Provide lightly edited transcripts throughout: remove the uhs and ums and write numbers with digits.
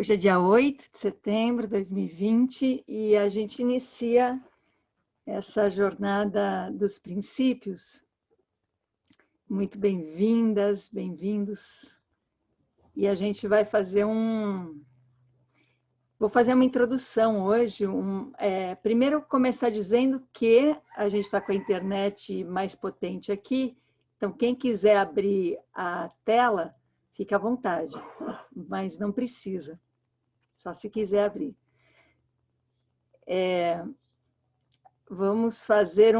Hoje é dia 8 de setembro de 2020 e a gente inicia essa jornada dos princípios. Muito bem-vindas, bem-vindos. E a gente vai fazer Vou fazer uma introdução hoje. Primeiro, começar dizendo que a gente está com a internet mais potente aqui, então quem quiser abrir a tela, fica à vontade, mas não precisa. Só se quiser abrir. Vamos fazer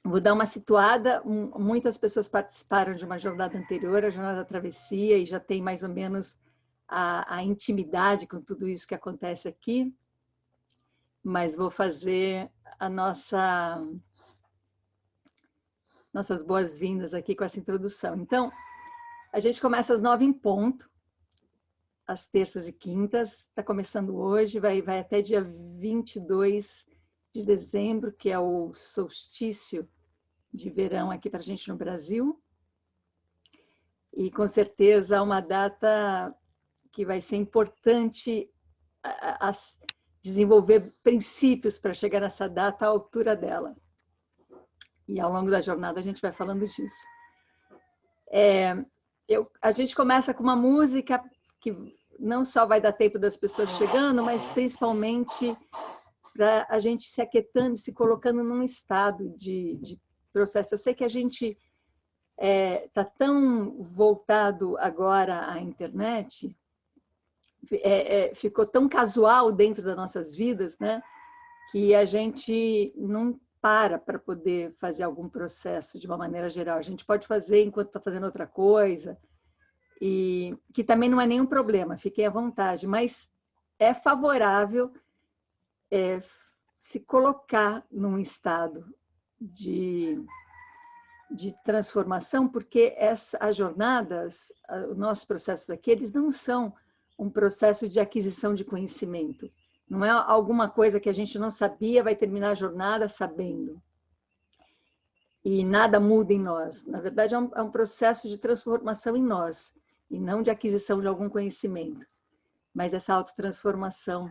Vou dar uma situada. Muitas pessoas participaram de uma jornada anterior, a jornada da travessia, e já tem mais ou menos a intimidade com tudo isso que acontece aqui. Mas vou fazer nossas boas-vindas aqui com essa introdução. Então, a gente começa às 9 em ponto, às terças e quintas. Está começando hoje, vai até dia 22 de dezembro, que é o solstício de verão aqui para a gente no Brasil. E com certeza uma data que vai ser importante a desenvolver princípios para chegar nessa data à altura dela. E ao longo da jornada a gente vai falando disso. A gente começa com uma música que não só vai dar tempo das pessoas chegando, mas principalmente para a gente se aquietando, se colocando num estado de processo. Eu sei que a gente está tão voltado agora à internet, ficou tão casual dentro das nossas vidas, né, que a gente não para poder fazer algum processo de uma maneira geral. A gente pode fazer enquanto está fazendo outra coisa, e que também não é nenhum problema, fiquem à vontade, mas é favorável se colocar num estado de transformação, porque as jornadas, os nossos processos aqui, eles não são um processo de aquisição de conhecimento. Não é alguma coisa que a gente não sabia, vai terminar a jornada sabendo. E nada muda em nós. Na verdade, é um processo de transformação em nós, e não de aquisição de algum conhecimento. Mas essa autotransformação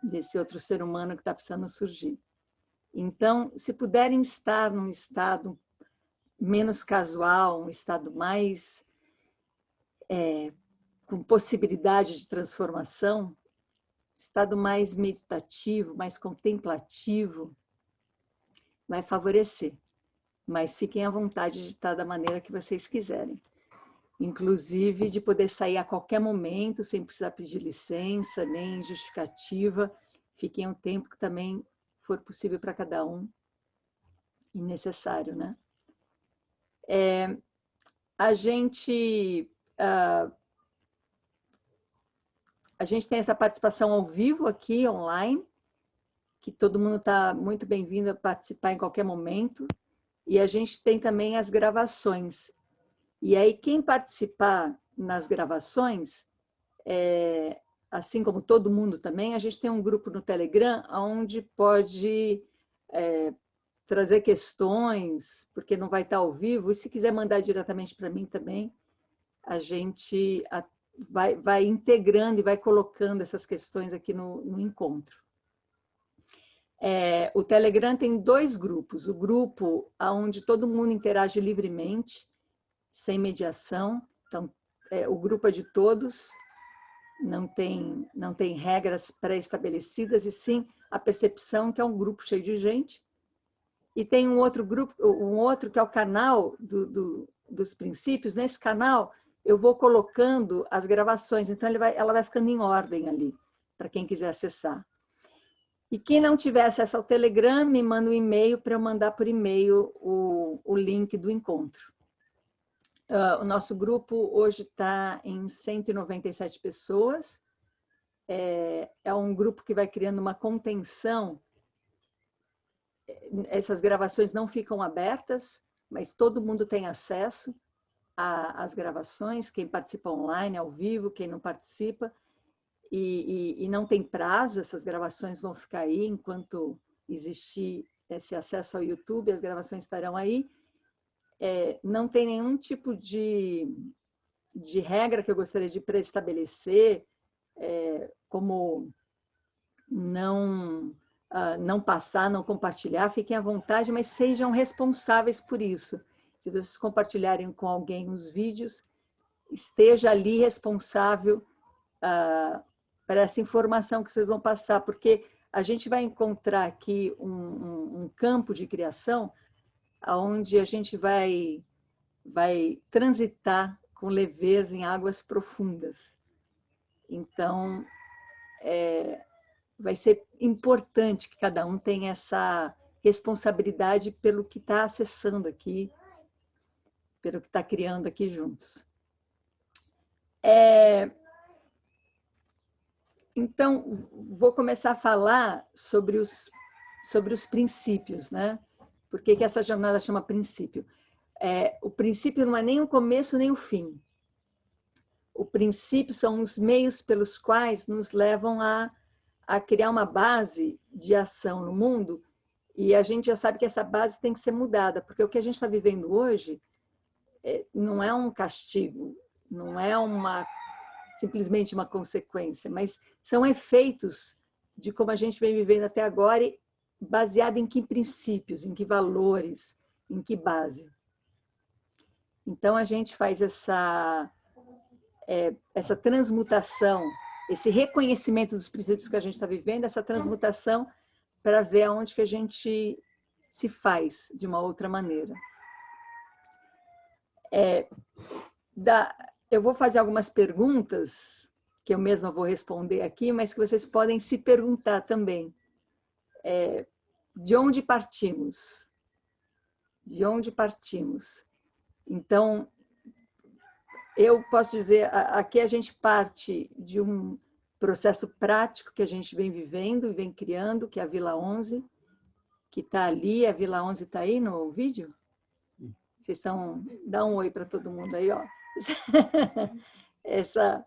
desse outro ser humano que está precisando surgir. Então, se puderem estar num estado menos casual, um estado mais com possibilidade de transformação, estado mais meditativo, mais contemplativo, vai favorecer. Mas fiquem à vontade de estar da maneira que vocês quiserem. Inclusive de poder sair a qualquer momento, sem precisar pedir licença, nem justificativa. Fiquem o tempo que também for possível para cada um e necessário, né? A gente tem essa participação ao vivo aqui, online, que todo mundo está muito bem-vindo a participar em qualquer momento. E a gente tem também as gravações. E aí, quem participar nas gravações, assim como todo mundo também, a gente tem um grupo no Telegram, onde pode trazer questões, porque não vai estar ao vivo, e se quiser mandar diretamente para mim também, a gente vai integrando e vai colocando essas questões aqui no encontro. O Telegram tem 2 grupos, o grupo onde todo mundo interage livremente, sem mediação, então o grupo é de todos, não tem regras pré-estabelecidas, e sim a percepção que é um grupo cheio de gente. E tem um outro grupo, que é o canal dos princípios. Nesse canal eu vou colocando as gravações, então ela vai ficando em ordem ali, para quem quiser acessar. E quem não tiver acesso ao Telegram, me manda um e-mail para eu mandar por e-mail o link do encontro. O nosso grupo hoje está em 197 pessoas. É um grupo que vai criando uma contenção. Essas gravações não ficam abertas, mas todo mundo tem acesso às gravações, quem participa online, ao vivo, quem não participa. E não tem prazo, essas gravações vão ficar aí enquanto existir esse acesso ao YouTube, as gravações estarão aí. Não tem nenhum tipo de de regra que eu gostaria de preestabelecer, como não passar, não compartilhar, fiquem à vontade, mas sejam responsáveis por isso. Se vocês compartilharem com alguém os vídeos, esteja ali responsável para essa informação que vocês vão passar, porque a gente vai encontrar aqui um campo de criação onde a gente vai transitar com leveza em águas profundas. Então, vai ser importante que cada um tenha essa responsabilidade pelo que está acessando aqui, pelo que está criando aqui juntos. Então, vou começar a falar sobre os princípios, né? Por que essa jornada chama princípio? O princípio não é nem o começo nem o fim. O princípio são os meios pelos quais nos levam a criar uma base de ação no mundo, e a gente já sabe que essa base tem que ser mudada, porque o que a gente está vivendo hoje não é um castigo, não é simplesmente uma consequência, mas são efeitos de como a gente vem vivendo até agora, baseado em que princípios, em que valores, em que base. Então, a gente faz essa transmutação, esse reconhecimento dos princípios que a gente está vivendo, essa transmutação para ver aonde que a gente se faz de uma outra maneira. Eu vou fazer algumas perguntas, que eu mesma vou responder aqui, mas que vocês podem se perguntar também. De onde partimos? De onde partimos? Então, eu posso dizer, aqui a gente parte de um processo prático que a gente vem vivendo e vem criando, que é a Vila 11, que está ali. A Vila 11 está aí no vídeo? Vocês estão... Dá um oi para todo mundo aí, ó. Essa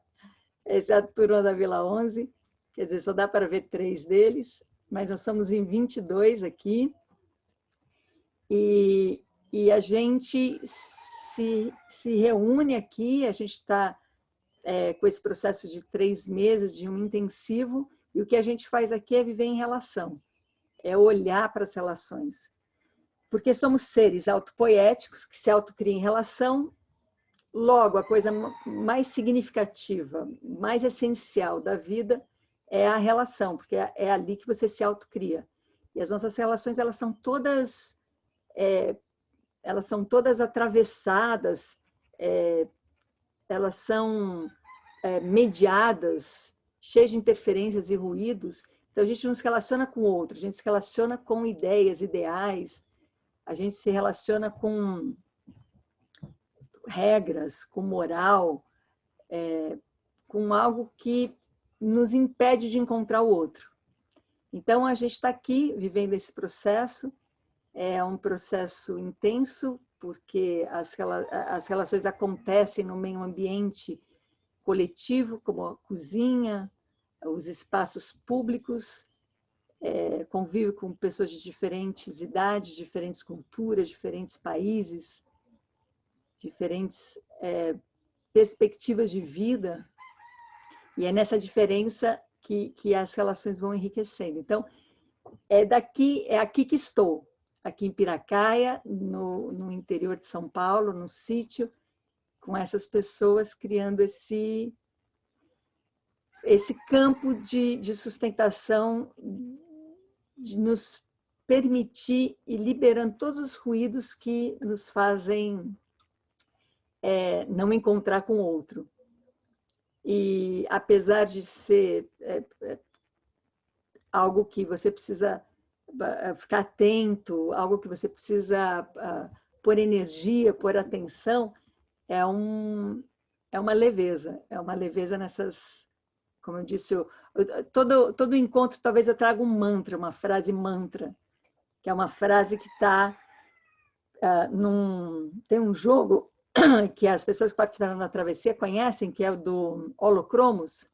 é a turma da Vila 11, quer dizer, só dá para ver 3 deles, mas nós somos em 22 aqui, e a gente se reúne aqui, a gente está com esse processo de 3 meses, de um intensivo, e o que a gente faz aqui é viver em relação, é olhar para as relações, porque somos seres autopoéticos que se autocriam em relação. Logo, a coisa mais significativa, mais essencial da vida é a relação, porque é ali que você se autocria. E as nossas relações, elas são todas atravessadas, elas são mediadas, cheias de interferências e ruídos. Então, a gente não se relaciona com o outro, a gente se relaciona com ideias, ideais, a gente se relaciona com regras, com moral, com algo que nos impede de encontrar o outro. Então, a gente está aqui vivendo esse processo, é um processo intenso, porque as relações acontecem no meio ambiente coletivo, como a cozinha, os espaços públicos, convive com pessoas de diferentes idades, diferentes culturas, diferentes países, diferentes perspectivas de vida, e é nessa diferença que as relações vão enriquecendo. Então, é aqui que estou, aqui em Piracaia, no interior de São Paulo, no sítio, com essas pessoas criando esse campo de sustentação, de nos permitir ir liberando todos os ruídos que nos fazem não encontrar com o outro. E apesar de ser algo que você precisa ficar atento, algo que você precisa pôr energia, pôr atenção, é uma leveza nessas, como eu disse, todo encontro talvez eu traga um mantra, uma frase mantra, que é uma frase que está tem um jogo que as pessoas que participaram da travessia conhecem, que é o do Holocromos.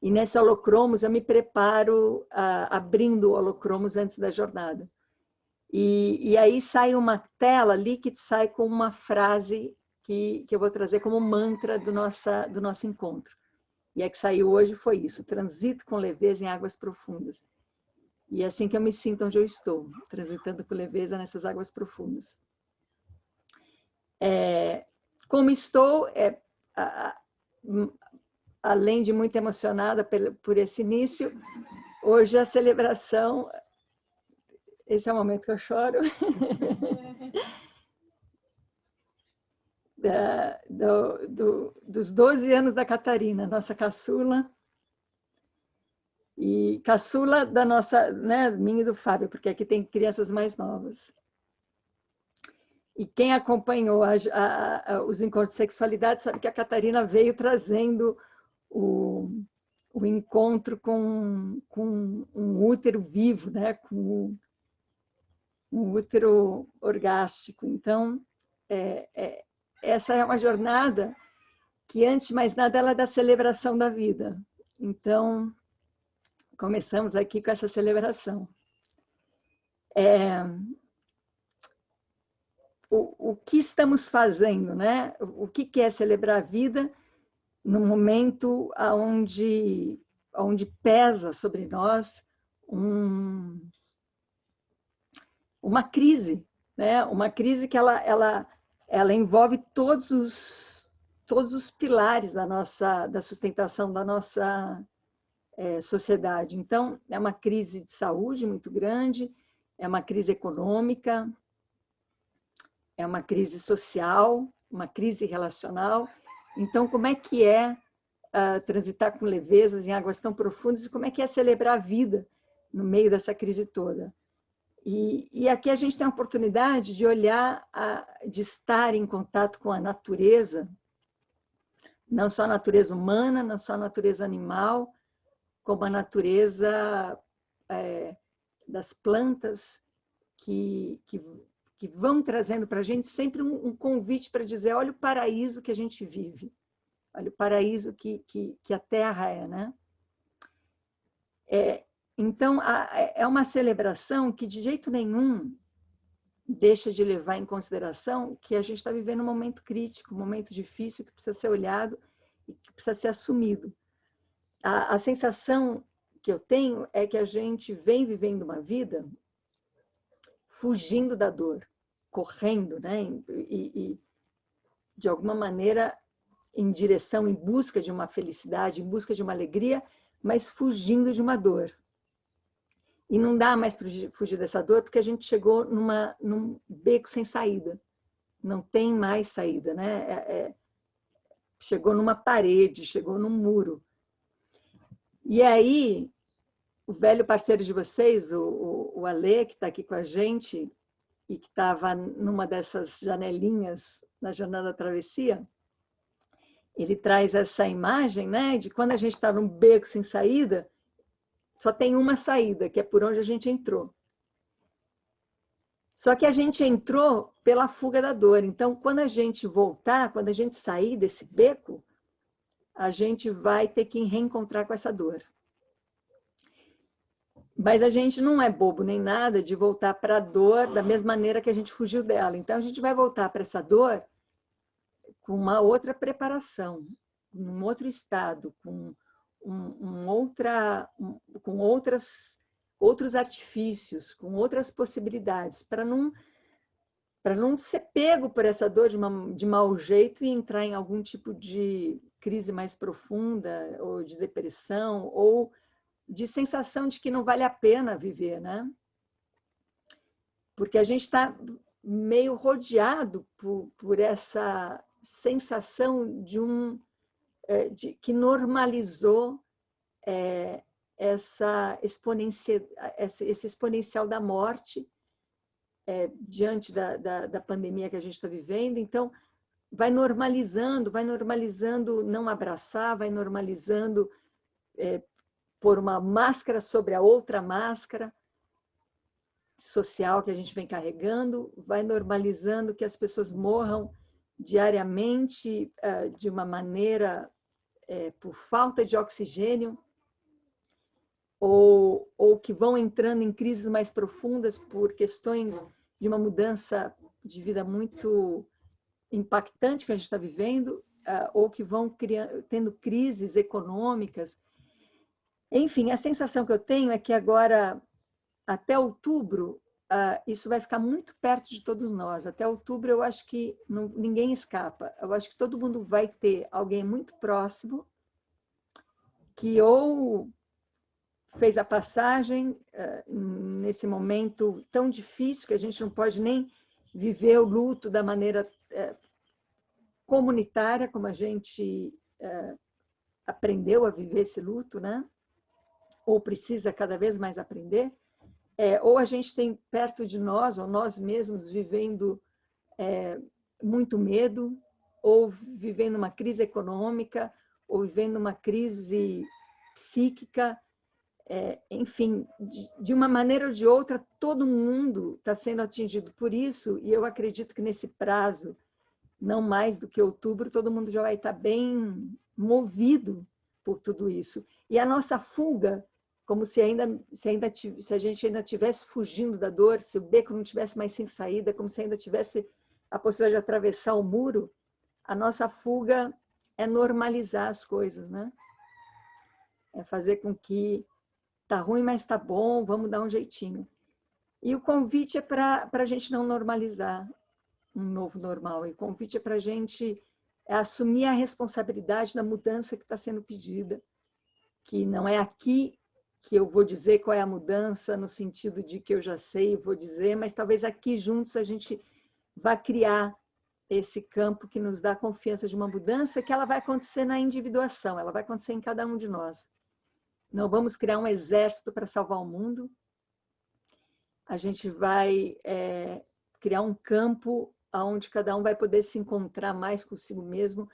E nesse Holocromos eu me preparo abrindo o Holocromos antes da jornada. E aí sai uma tela ali que sai com uma frase que eu vou trazer como mantra do nosso encontro. E a que saiu hoje foi isso: transito com leveza em águas profundas. E é assim que eu me sinto onde eu estou, transitando com leveza nessas águas profundas. Como estou, além de muito emocionada por esse início, hoje a celebração, esse é o momento que eu choro, dos 12 anos da Catarina, nossa caçula, e caçula da nossa, né, minha e do Fábio, porque aqui tem crianças mais novas. E quem acompanhou os encontros de sexualidade sabe que a Catarina veio trazendo o encontro com um útero vivo, né? Com um útero orgástico. Então, essa é uma jornada que, antes de mais nada, ela é da celebração da vida. Então, começamos aqui com essa celebração. O que estamos fazendo, né? O que é celebrar a vida no momento onde pesa sobre nós uma crise, né? Uma crise que ela envolve todos os pilares da sustentação da nossa sociedade. Então, é uma crise de saúde muito grande, é uma crise econômica, é uma crise social, uma crise relacional. Então, como é que transitar com levezas em águas tão profundas e como é que é celebrar a vida no meio dessa crise toda? E aqui a gente tem a oportunidade de olhar, de estar em contato com a natureza, não só a natureza humana, não só a natureza animal, como a natureza das plantas que vão trazendo para a gente sempre um convite para dizer: olha o paraíso que a gente vive, olha o paraíso que a Terra é, né? Então, é uma celebração que de jeito nenhum deixa de levar em consideração que a gente está vivendo um momento crítico, um momento difícil que precisa ser olhado e que precisa ser assumido. A sensação que eu tenho é que a gente vem vivendo uma vida fugindo da dor, correndo, né? E de alguma maneira em direção, em busca de uma felicidade, em busca de uma alegria, mas fugindo de uma dor. E não dá mais para fugir dessa dor, porque a gente chegou num beco sem saída. Não tem mais saída, né? Chegou numa parede, chegou num muro. E aí, o velho parceiro de vocês, o Alê, que está aqui com a gente, e que estava numa dessas janelinhas, na janela da travessia, ele traz essa imagem, né, de quando a gente está num beco sem saída, só tem uma saída, que é por onde a gente entrou. Só que a gente entrou pela fuga da dor. Então, quando a gente voltar, quando a gente sair desse beco, a gente vai ter que reencontrar com essa dor. Mas a gente não é bobo nem nada de voltar para a dor da mesma maneira que a gente fugiu dela. Então, a gente vai voltar para essa dor com uma outra preparação, num outro estado, com outros artifícios, com outras possibilidades, para não ser pego por essa dor de mau jeito e entrar em algum tipo de crise mais profunda, ou de depressão, ou de sensação de que não vale a pena viver, né? Porque a gente está meio rodeado por essa sensação que normalizou esse exponencial da morte diante da pandemia que a gente está vivendo. Então, vai normalizando não abraçar, vai normalizando pôr uma máscara sobre a outra máscara social que a gente vem carregando, vai normalizando que as pessoas morram diariamente de uma maneira por falta de oxigênio, ou que vão entrando em crises mais profundas por questões de uma mudança de vida muito impactante que a gente está vivendo, ou que vão tendo crises econômicas. Enfim, a sensação que eu tenho é que agora, até outubro, isso vai ficar muito perto de todos nós. Até outubro, eu acho que ninguém escapa. Eu acho que todo mundo vai ter alguém muito próximo que ou fez a passagem nesse momento tão difícil que a gente não pode nem viver o luto da maneira comunitária como a gente aprendeu a viver esse luto, né? Ou precisa cada vez mais aprender. Ou a gente tem perto de nós, ou nós mesmos, vivendo muito medo, ou vivendo uma crise econômica, ou vivendo uma crise psíquica. Enfim, de uma maneira ou de outra, todo mundo está sendo atingido por isso, e eu acredito que nesse prazo, não mais do que outubro, todo mundo já vai estar bem movido por tudo isso. E a nossa fuga, como se a gente ainda estivesse fugindo da dor, se o beco não tivesse mais sem saída, como se ainda tivesse a possibilidade de atravessar o muro, a nossa fuga é normalizar as coisas, né? É fazer com que tá ruim, mas tá bom, vamos dar um jeitinho. E o convite é para a gente não normalizar um novo normal. E o convite é para a gente assumir a responsabilidade da mudança que está sendo pedida, que não é aqui que eu vou dizer qual é a mudança, no sentido de que eu já sei e vou dizer, mas talvez aqui juntos a gente vá criar esse campo que nos dá confiança de uma mudança, que ela vai acontecer na individuação, ela vai acontecer em cada um de nós. Não vamos criar um exército para salvar o mundo. A gente vai criar um campo onde cada um vai poder se encontrar mais consigo mesmo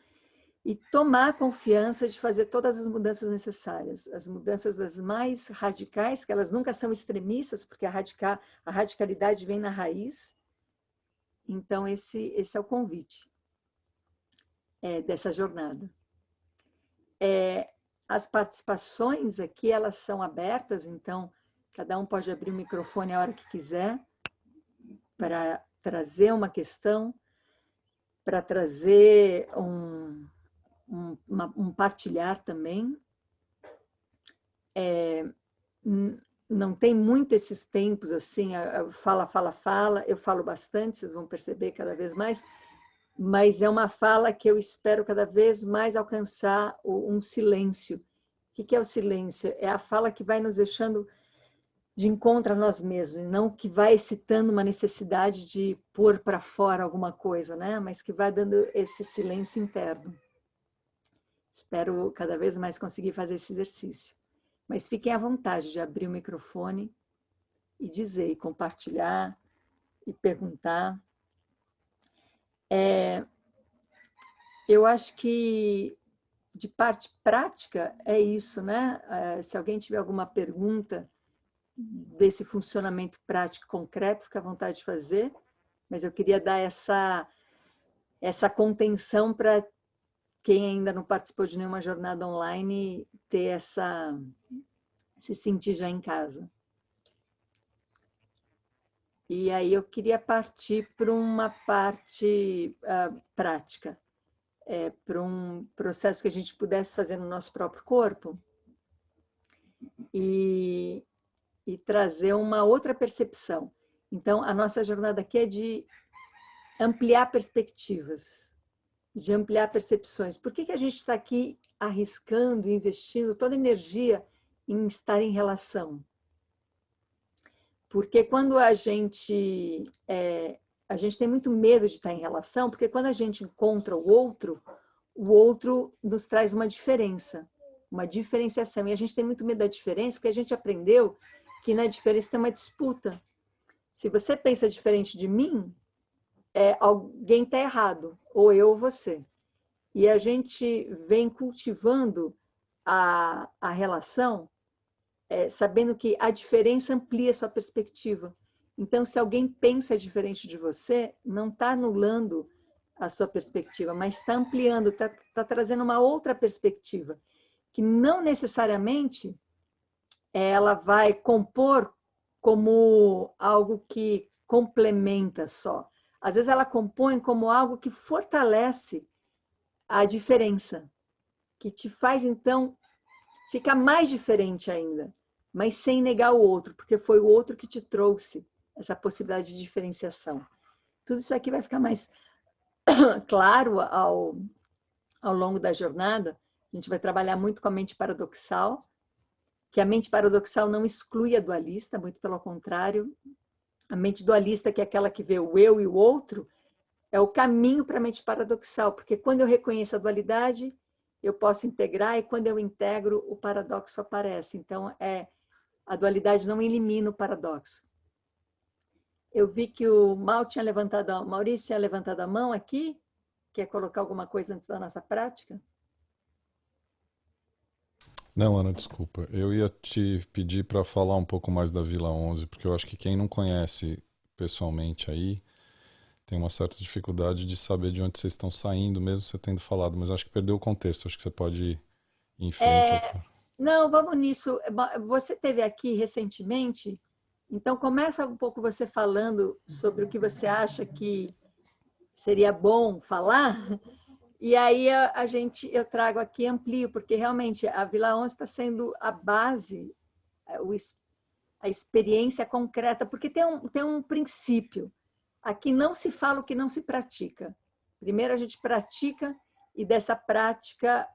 e tomar confiança de fazer todas as mudanças necessárias. As mudanças das mais radicais, que elas nunca são extremistas, porque a radicalidade vem na raiz. Então, esse é o convite dessa jornada. As participações aqui, elas são abertas, então cada um pode abrir o microfone a hora que quiser para trazer uma questão, para trazer um partilhar também. Não tem muito esses tempos assim, fala, eu falo bastante, vocês vão perceber cada vez mais, mas é uma fala que eu espero cada vez mais alcançar um silêncio. O que é o silêncio? É a fala que vai nos deixando de encontro a nós mesmos, não que vai excitando uma necessidade de pôr para fora alguma coisa, né? Mas que vai dando esse silêncio interno. Espero cada vez mais conseguir fazer esse exercício. Mas fiquem à vontade de abrir o microfone e dizer, e compartilhar, e perguntar. Eu acho que, de parte prática, é isso, né? Se alguém tiver alguma pergunta desse funcionamento prático concreto, fica à vontade de fazer, mas eu queria dar essa contenção para quem ainda não participou de nenhuma jornada online ter se sentir já em casa. E aí eu queria partir para uma parte prática, para um processo que a gente pudesse fazer no nosso próprio corpo e trazer uma outra percepção. Então, a nossa jornada aqui é de ampliar perspectivas, de ampliar percepções. Por que a gente está aqui arriscando, investindo toda a energia em estar em relação? Porque quando a gente tem muito medo de estar em relação, porque quando a gente encontra o outro nos traz uma diferença, uma diferenciação. E a gente tem muito medo da diferença, porque a gente aprendeu que na diferença tem uma disputa. Se você pensa diferente de mim, alguém está errado, ou eu ou você. E a gente vem cultivando a relação, sabendo que a diferença amplia a sua perspectiva. Então, se alguém pensa diferente de você, não está anulando a sua perspectiva, mas está ampliando, está trazendo uma outra perspectiva, que não necessariamente ela vai compor como algo que complementa só. às vezes ela compõe como algo que fortalece a diferença, que te faz, então, ficar mais diferente ainda, mas sem negar o outro, porque foi o outro que te trouxe essa possibilidade de diferenciação. Tudo isso aqui vai ficar mais claro ao longo da jornada. A gente vai trabalhar muito com a mente paradoxal, que a mente paradoxal não exclui a dualista, muito pelo contrário. A mente dualista, que é aquela que vê o eu e o outro, é o caminho para a mente paradoxal, porque quando eu reconheço a dualidade, eu posso integrar, e quando eu integro, o paradoxo aparece. Então, a dualidade não elimina o paradoxo. Eu vi que o Maurício tinha levantado a mão aqui. Quer colocar alguma coisa antes da nossa prática? Não, Ana, desculpa. Eu ia te pedir para falar um pouco mais da Vila 11, porque eu acho que quem não conhece pessoalmente aí tem uma certa dificuldade de saber de onde vocês estão saindo, mesmo você tendo falado, mas acho que perdeu o contexto. Acho que você pode ir em frente. É, não, vamos nisso. Você esteve aqui recentemente, então começa um pouco você falando sobre o que você acha que seria bom falar, e aí eu trago aqui, amplio, porque realmente a Vila 11 está sendo a base, a experiência concreta, porque tem um princípio. Aqui não se fala o que não se pratica. Primeiro a gente pratica, e dessa prática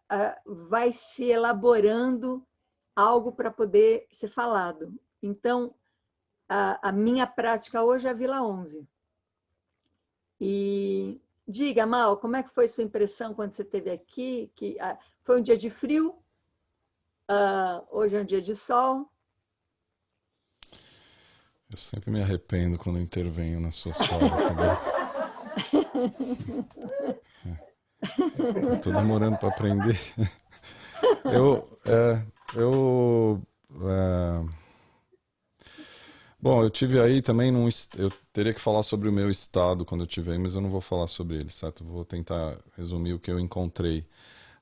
vai se elaborando algo para poder ser falado. Então, a minha prática hoje é a Vila 11. E diga, Mal, como é que foi sua impressão quando você esteve aqui? Foi um dia de frio, hoje é um dia de sol. Eu sempre me arrependo quando intervenho nas suas falas, sabia? Tô demorando para aprender. Eu, é, eu, é, Bom, eu tive aí também eu teria que falar sobre o meu estado quando eu tive aí, mas eu não vou falar sobre ele, certo? Vou tentar resumir o que eu encontrei.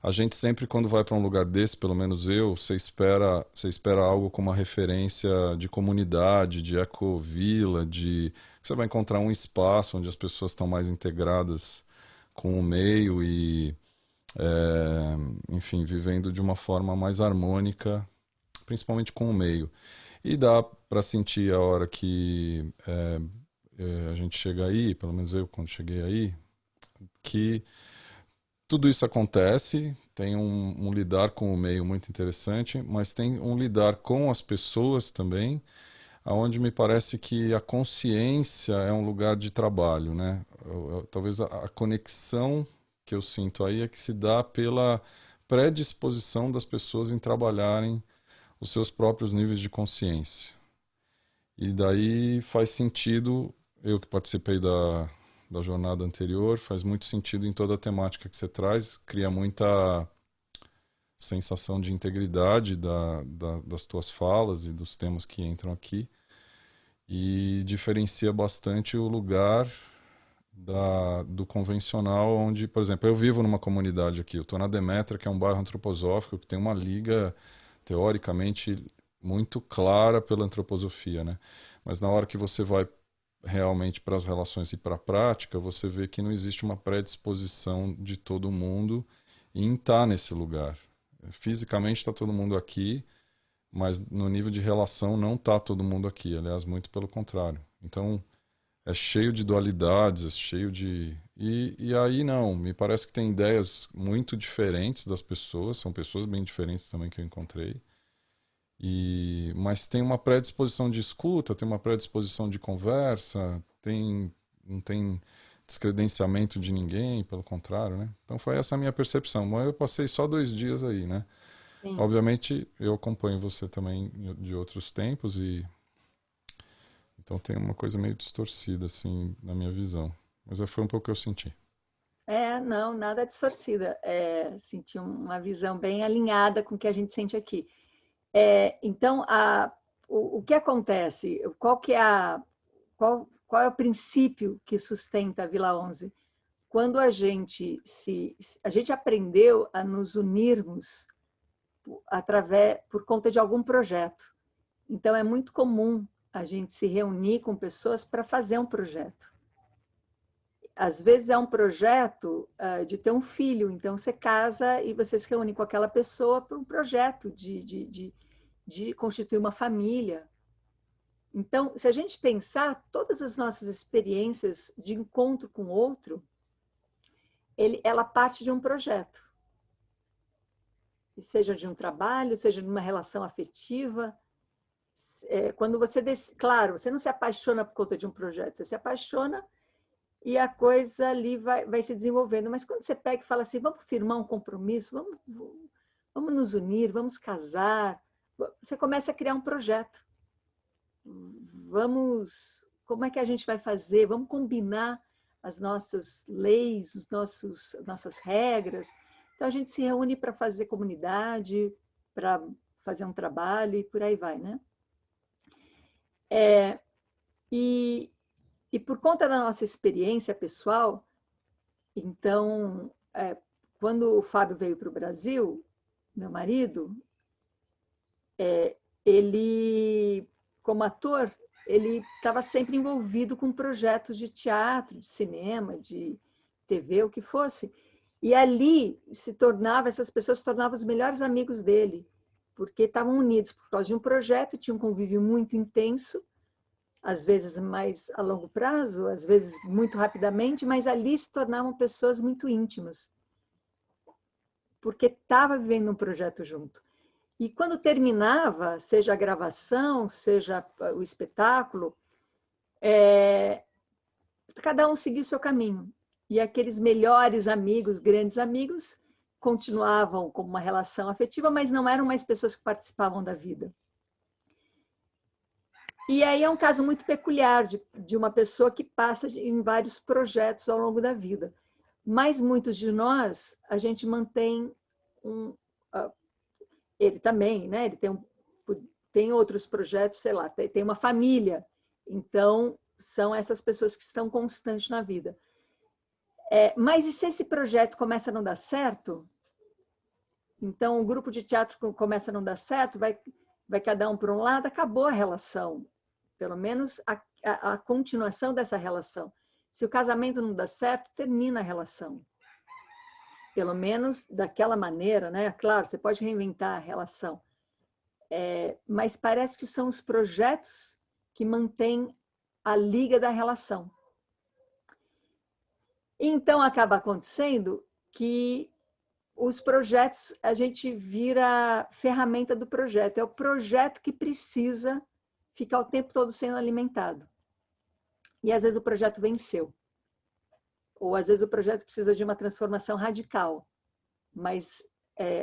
A gente sempre, quando vai para um lugar desse, pelo menos eu, você espera algo com uma referência de comunidade, de ecovila, você vai encontrar um espaço onde as pessoas estão mais integradas com o meio e, enfim, vivendo de uma forma mais harmônica, principalmente com o meio. E dá para sentir a hora que a gente chega aí, pelo menos eu quando cheguei aí, que tudo isso acontece, tem um lidar com o meio muito interessante, mas tem um lidar com as pessoas também, aonde me parece que a consciência é um lugar de trabalho, né? Talvez a conexão que eu sinto aí é que se dá pela predisposição das pessoas em trabalharem os seus próprios níveis de consciência. E daí faz sentido, eu que participei da jornada anterior, faz muito sentido em toda a temática que você traz, cria muita sensação de integridade das tuas falas e dos temas que entram aqui, e diferencia bastante o lugar do convencional, onde, por exemplo, eu vivo numa comunidade aqui, eu estou na Demétria, que é um bairro antroposófico, que tem uma liga, teoricamente, muito clara pela antroposofia, né? Mas na hora que você vai realmente para as relações e para a prática, você vê que não existe uma predisposição de todo mundo em estar nesse lugar. Fisicamente está todo mundo aqui, mas no nível de relação não está todo mundo aqui. Aliás, muito pelo contrário. Então, é cheio de dualidades, é cheio de. E aí não, me parece que tem ideias muito diferentes das pessoas, são pessoas bem diferentes também que eu encontrei. Mas tem uma predisposição de escuta, tem uma predisposição de conversa, não tem descredenciamento de ninguém, pelo contrário, né? Então foi essa a minha percepção. Mas eu passei só 2 dias aí, né? Sim. Obviamente eu acompanho você também de outros tempos e então tem uma coisa meio distorcida assim na minha visão. Mas foi um pouco o que eu senti. Não, nada distorcida. Senti uma visão bem alinhada com o que a gente sente aqui. Então, o que acontece? Qual é o princípio que sustenta a Vila 11? Quando a gente aprendeu a nos unirmos por conta de algum projeto. Então, é muito comum a gente se reunir com pessoas para fazer um projeto. às vezes é um projeto de ter um filho, então você casa e você se reúne com aquela pessoa para um projeto de constituir uma família. Então, se a gente pensar, todas as nossas experiências de encontro com o outro, ela parte de um projeto. Seja de um trabalho, seja de uma relação afetiva. Quando você... Claro, você não se apaixona por conta de um projeto, você se apaixona e a coisa ali vai se desenvolvendo. Mas quando você pega e fala assim, vamos firmar um compromisso, vamos nos unir, vamos casar, você começa a criar um projeto. Como é que a gente vai fazer? Vamos combinar as nossas leis, nossas regras. Então, a gente se reúne para fazer comunidade, para fazer um trabalho e por aí vai, né? E por conta da nossa experiência pessoal, então, quando o Fábio veio para o Brasil, meu marido, ele, como ator, ele estava sempre envolvido com projetos de teatro, de cinema, de TV, o que fosse. E ali essas pessoas se tornavam os melhores amigos dele, porque estavam unidos por causa de um projeto, tinha um convívio muito intenso, às vezes mais a longo prazo, às vezes muito rapidamente, mas ali se tornavam pessoas muito íntimas, porque estava vivendo um projeto junto. E quando terminava, seja a gravação, seja o espetáculo, cada um seguia o seu caminho. E aqueles melhores amigos, grandes amigos, continuavam como uma relação afetiva, mas não eram mais pessoas que participavam da vida. E aí é um caso muito peculiar de uma pessoa que passa em vários projetos ao longo da vida. Mas muitos de nós, a gente mantém ele também, né? Ele tem outros projetos, sei lá, tem uma família. Então, são essas pessoas que estão constantes na vida. Mas e se esse projeto começa a não dar certo? Então, o grupo de teatro começa a não dar certo, vai cada um para um lado, acabou a relação. Pelo menos a continuação dessa relação. Se o casamento não dá certo, termina a relação. Pelo menos daquela maneira, né? Claro, você pode reinventar a relação. Mas parece que são os projetos que mantêm a liga da relação. Então, acaba acontecendo que os projetos, a gente vira ferramenta do projeto. É o projeto que precisa ficar o tempo todo sendo alimentado. E às vezes o projeto venceu. Ou às vezes o projeto precisa de uma transformação radical. Mas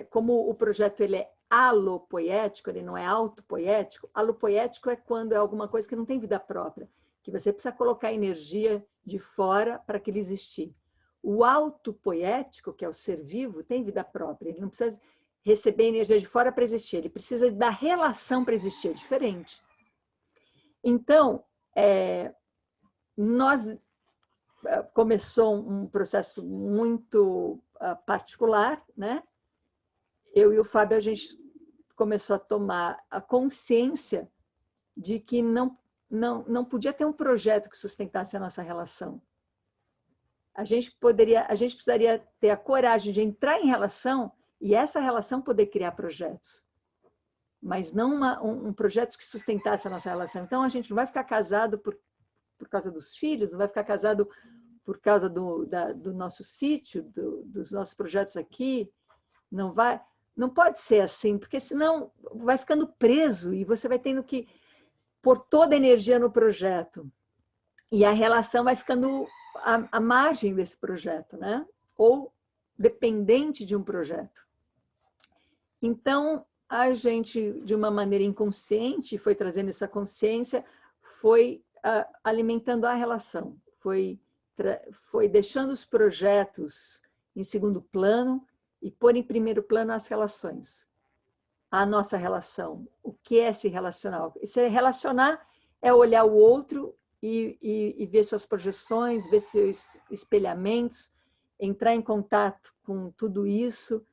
como o projeto ele é alopoético, ele não é autopoético, alopoético é quando é alguma coisa que não tem vida própria, que você precisa colocar energia de fora para aquilo existir. O autopoético, que é o ser vivo, tem vida própria, ele não precisa receber energia de fora para existir, ele precisa da relação para existir, é diferente. Então, começou um processo muito particular, né? Eu e o Fábio, a gente começou a tomar a consciência de que não podia ter um projeto que sustentasse a nossa relação. A gente precisaria ter a coragem de entrar em relação e essa relação poder criar projetos. Mas não um projeto que sustentasse a nossa relação. Então, a gente não vai ficar casado por causa dos filhos, não vai ficar casado por causa do nosso sítio, dos nossos projetos aqui. Não pode ser assim, porque senão vai ficando preso e você vai tendo que pôr toda a energia no projeto. E a relação vai ficando à margem desse projeto, né? Ou dependente de um projeto. Então, a gente, de uma maneira inconsciente, foi trazendo essa consciência, foi alimentando a relação, foi deixando os projetos em segundo plano e pôr em primeiro plano as relações. A nossa relação, o que é se relacionar? Se relacionar é olhar o outro e ver suas projeções, ver seus espelhamentos, entrar em contato com tudo isso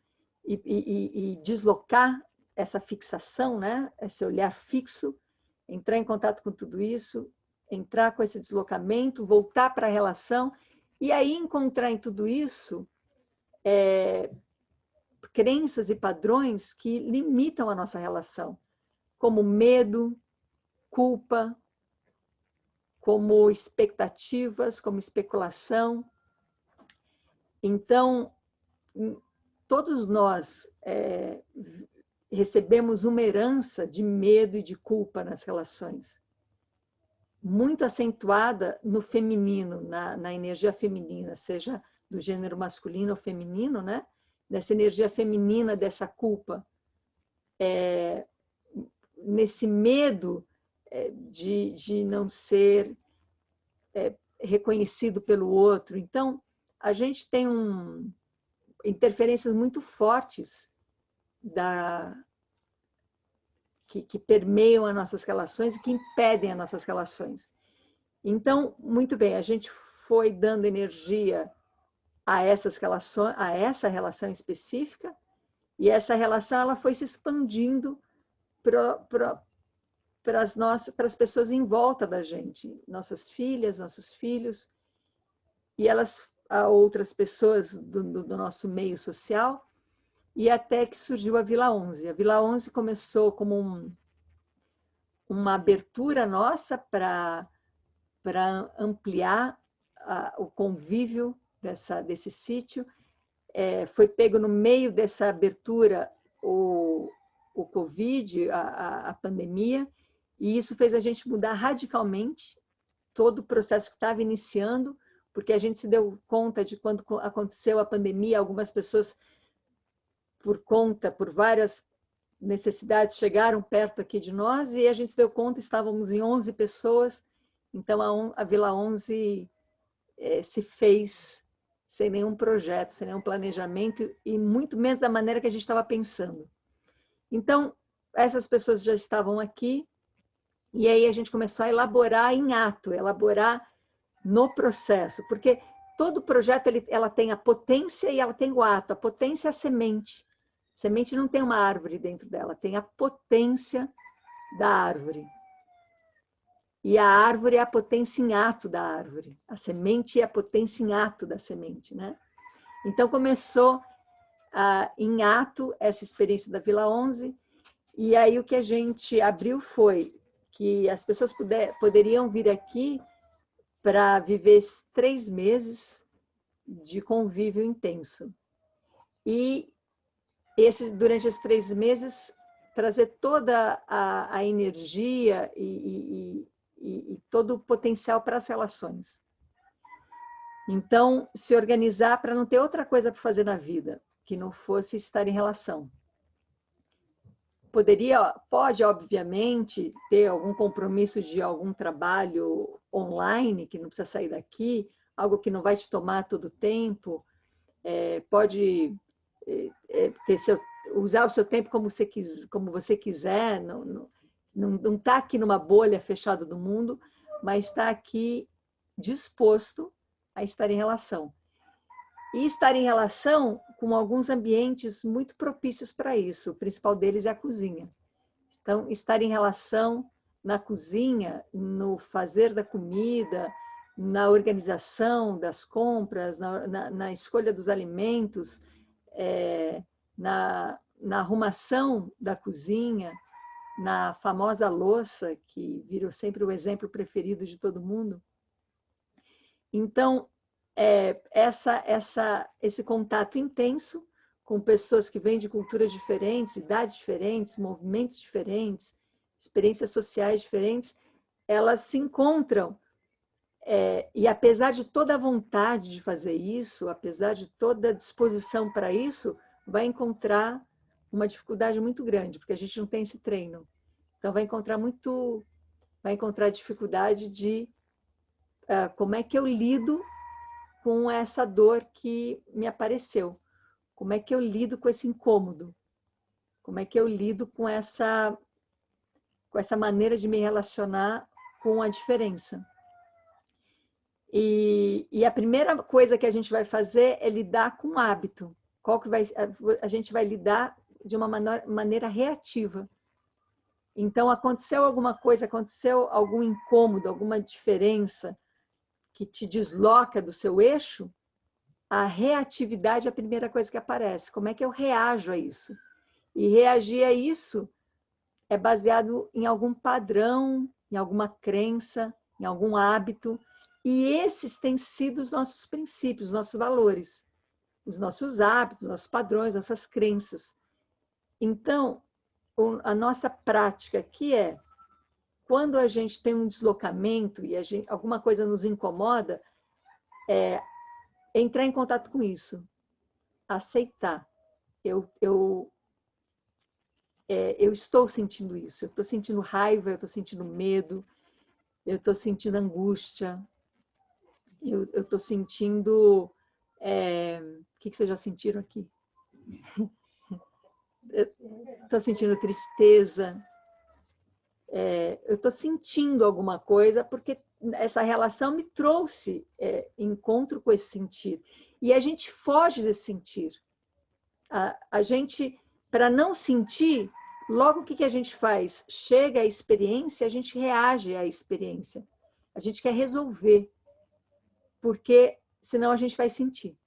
e deslocar essa fixação, né? Esse olhar fixo, entrar em contato com tudo isso, entrar com esse deslocamento, voltar para a relação E aí encontrar em tudo isso crenças e padrões que limitam a nossa relação, como medo, culpa, como expectativas, como especulação. Então, todos nós recebemos uma herança de medo e de culpa nas relações, muito acentuada no feminino, na energia feminina, seja do gênero masculino ou feminino, né? Dessa energia feminina, dessa culpa, nesse medo de não ser reconhecido pelo outro. Então, a gente tem interferências muito fortes que permeiam as nossas relações e que impedem as nossas relações. Então, muito bem, a gente foi dando energia a essas relações, a essa relação específica, e essa relação ela foi se expandindo para as pessoas em volta da gente, nossas filhas, nossos filhos, e a outras pessoas do nosso meio social, e até que surgiu a Vila 11. A Vila 11 começou como uma abertura nossa para ampliar o convívio desse sítio. Foi pego no meio dessa abertura o Covid, a pandemia, e isso fez a gente mudar radicalmente todo o processo que estava iniciando, porque a gente se deu conta de quando aconteceu a pandemia, algumas pessoas, por várias necessidades, chegaram perto aqui de nós, e a gente se deu conta, estávamos em 11 pessoas, então a Vila 11 se fez sem nenhum projeto, sem nenhum planejamento, e muito menos da maneira que a gente estava pensando. Então, essas pessoas já estavam aqui, e aí a gente começou a elaborar em ato, elaborar no processo, porque todo projeto ela tem a potência e ela tem o ato. A potência é a semente. A semente não tem uma árvore dentro dela, tem a potência da árvore. E a árvore é a potência em ato da árvore. A semente é a potência em ato da semente, né? Então começou em ato essa experiência da Vila 11, e aí o que a gente abriu foi que as pessoas poderiam vir aqui para viver 3 meses de convívio intenso. E durante esses 3 meses, trazer toda a energia e todo o potencial para as relações. Então, se organizar para não ter outra coisa para fazer na vida, que não fosse estar em relação. Pode, obviamente, ter algum compromisso de algum trabalho online, que não precisa sair daqui, algo que não vai te tomar todo o tempo, pode usar o seu tempo como você quiser, não está aqui numa bolha fechada do mundo, mas está aqui disposto a estar em relação. E estar em relação com alguns ambientes muito propícios para isso. O principal deles é a cozinha. Então, estar em relação na cozinha, no fazer da comida, na organização das compras, na escolha dos alimentos, na arrumação da cozinha, na famosa louça, que virou sempre o exemplo preferido de todo mundo. Então, esse contato intenso com pessoas que vêm de culturas diferentes, idades diferentes, movimentos diferentes, experiências sociais diferentes, elas se encontram. E apesar de toda a vontade de fazer isso, apesar de toda a disposição para isso, vai encontrar uma dificuldade muito grande, porque a gente não tem esse treino. Então, vai encontrar dificuldade de como é que eu lido com essa dor que me apareceu. Como é que eu lido com esse incômodo? Como é que eu lido com essa maneira de me relacionar com a diferença? E a primeira coisa que a gente vai fazer é lidar com o hábito. A gente vai lidar de uma maneira reativa. Então, aconteceu alguma coisa, aconteceu algum incômodo, alguma diferença que te desloca do seu eixo, a reatividade é a primeira coisa que aparece. Como é que eu reajo a isso? E reagir a isso é baseado em algum padrão, em alguma crença, em algum hábito. E esses têm sido os nossos princípios, os nossos valores, os nossos hábitos, nossos padrões, nossas crenças. Então, a nossa prática aqui é, quando a gente tem um deslocamento e alguma coisa nos incomoda, entrar em contato com isso, aceitar. Eu estou sentindo isso, eu estou sentindo raiva, eu estou sentindo medo, eu estou sentindo angústia, eu estou sentindo... o que vocês já sentiram aqui? Estou sentindo tristeza, eu estou sentindo alguma coisa, porque essa relação me trouxe encontro com esse sentir. E a gente foge desse sentir. A gente, para não sentir, logo o que a gente faz? Chega a experiência, a gente reage à experiência. A gente quer resolver, porque senão a gente vai sentir.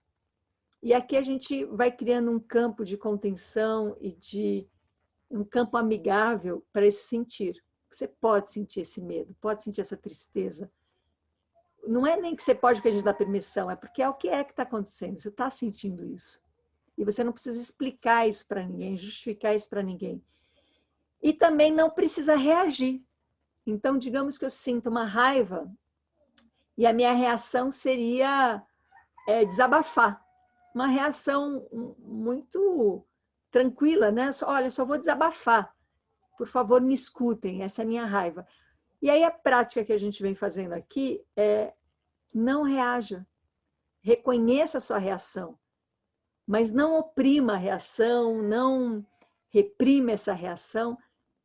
E aqui a gente vai criando um campo de contenção e de um campo amigável para esse sentir. Você pode sentir esse medo, pode sentir essa tristeza. Não é nem que você pode pedir da permissão, é porque é o que está acontecendo. Você está sentindo isso. E você não precisa explicar isso para ninguém, justificar isso para ninguém. E também não precisa reagir. Então, digamos que eu sinto uma raiva e a minha reação seria desabafar. Uma reação muito tranquila, né? Olha, só vou desabafar. Por favor, me escutem, essa é a minha raiva. E aí a prática que a gente vem fazendo aqui é não reaja. Reconheça a sua reação, mas não oprima a reação, não reprime essa reação.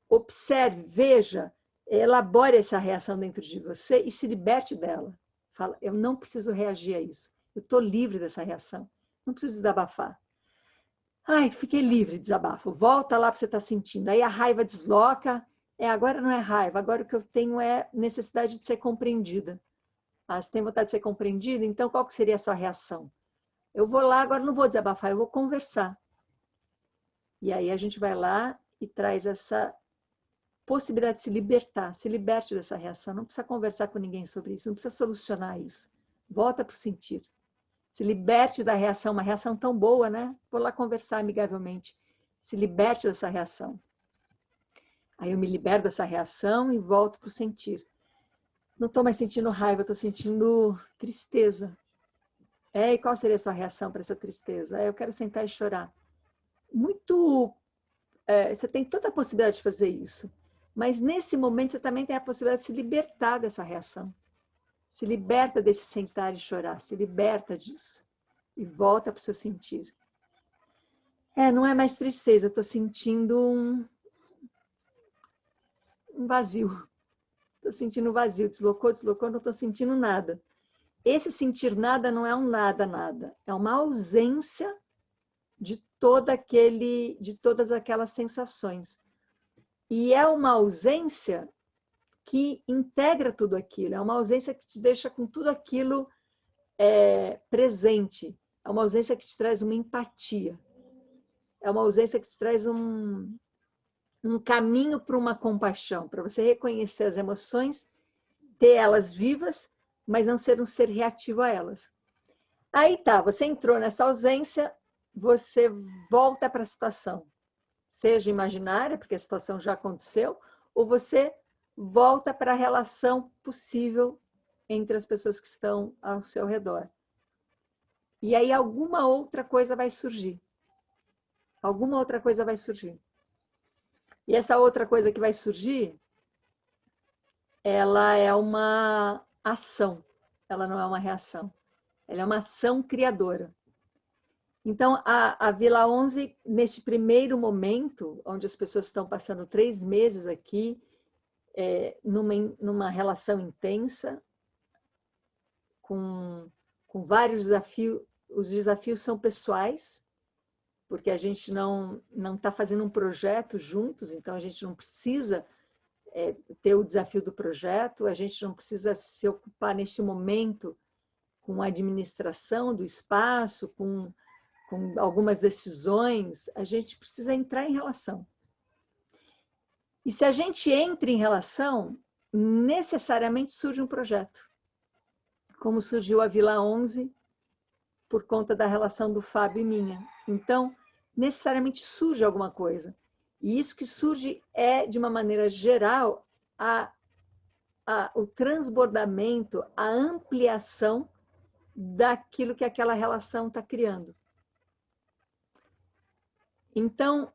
Observe, veja, elabore essa reação dentro de você e se liberte dela. Fala, eu não preciso reagir a isso. Eu estou livre dessa reação. Não preciso desabafar. Ai, fiquei livre, desabafo. Volta lá para você estar sentindo. Aí a raiva desloca. Agora não é raiva, agora o que eu tenho é necessidade de ser compreendida. Você tem vontade de ser compreendida? Então, qual que seria a sua reação? Eu vou lá, agora não vou desabafar, eu vou conversar. E aí a gente vai lá e traz essa possibilidade de se libertar, se liberte dessa reação. Não precisa conversar com ninguém sobre isso, não precisa solucionar isso. Volta para o sentir. Se liberte da reação, uma reação tão boa, né? Vou lá conversar amigavelmente. Se liberte dessa reação. Aí eu me libero dessa reação e volto para o sentir. Não estou mais sentindo raiva, estou sentindo tristeza. E qual seria a sua reação para essa tristeza? Eu quero sentar e chorar. Você tem toda a possibilidade de fazer isso. Mas nesse momento você também tem a possibilidade de se libertar dessa reação. Se liberta desse sentar e chorar, se liberta disso. E volta para o seu sentir. Não é mais tristeza, eu estou sentindo um vazio. Estou sentindo vazio, deslocou, não estou sentindo nada. Esse sentir nada não é um nada, nada. É uma ausência de todas aquelas sensações. E é uma ausência que integra tudo aquilo. É uma ausência que te deixa com tudo aquilo presente. É uma ausência que te traz uma empatia. É uma ausência que te traz um caminho para uma compaixão, para você reconhecer as emoções, ter elas vivas, mas não ser um ser reativo a elas. Aí tá, você entrou nessa ausência, você volta para a situação. Seja imaginária, porque a situação já aconteceu, ou você volta para a relação possível entre as pessoas que estão ao seu redor. E aí alguma outra coisa vai surgir. Alguma outra coisa vai surgir. E essa outra coisa que vai surgir, ela é uma ação. Ela não é uma reação. Ela é uma ação criadora. Então, a Vila 11, neste primeiro momento, onde as pessoas estão passando 3 meses aqui, numa relação intensa, com vários desafios. Os desafios são pessoais, porque a gente não está fazendo um projeto juntos, então a gente não precisa ter o desafio do projeto, a gente não precisa se ocupar neste momento com a administração do espaço, com algumas decisões, a gente precisa entrar em relação. E se a gente entra em relação, necessariamente surge um projeto, como surgiu a Vila 11, por conta da relação do Fábio e minha. Então, necessariamente surge alguma coisa. E isso que surge é, de uma maneira geral, o transbordamento, a ampliação daquilo que aquela relação está criando. Então,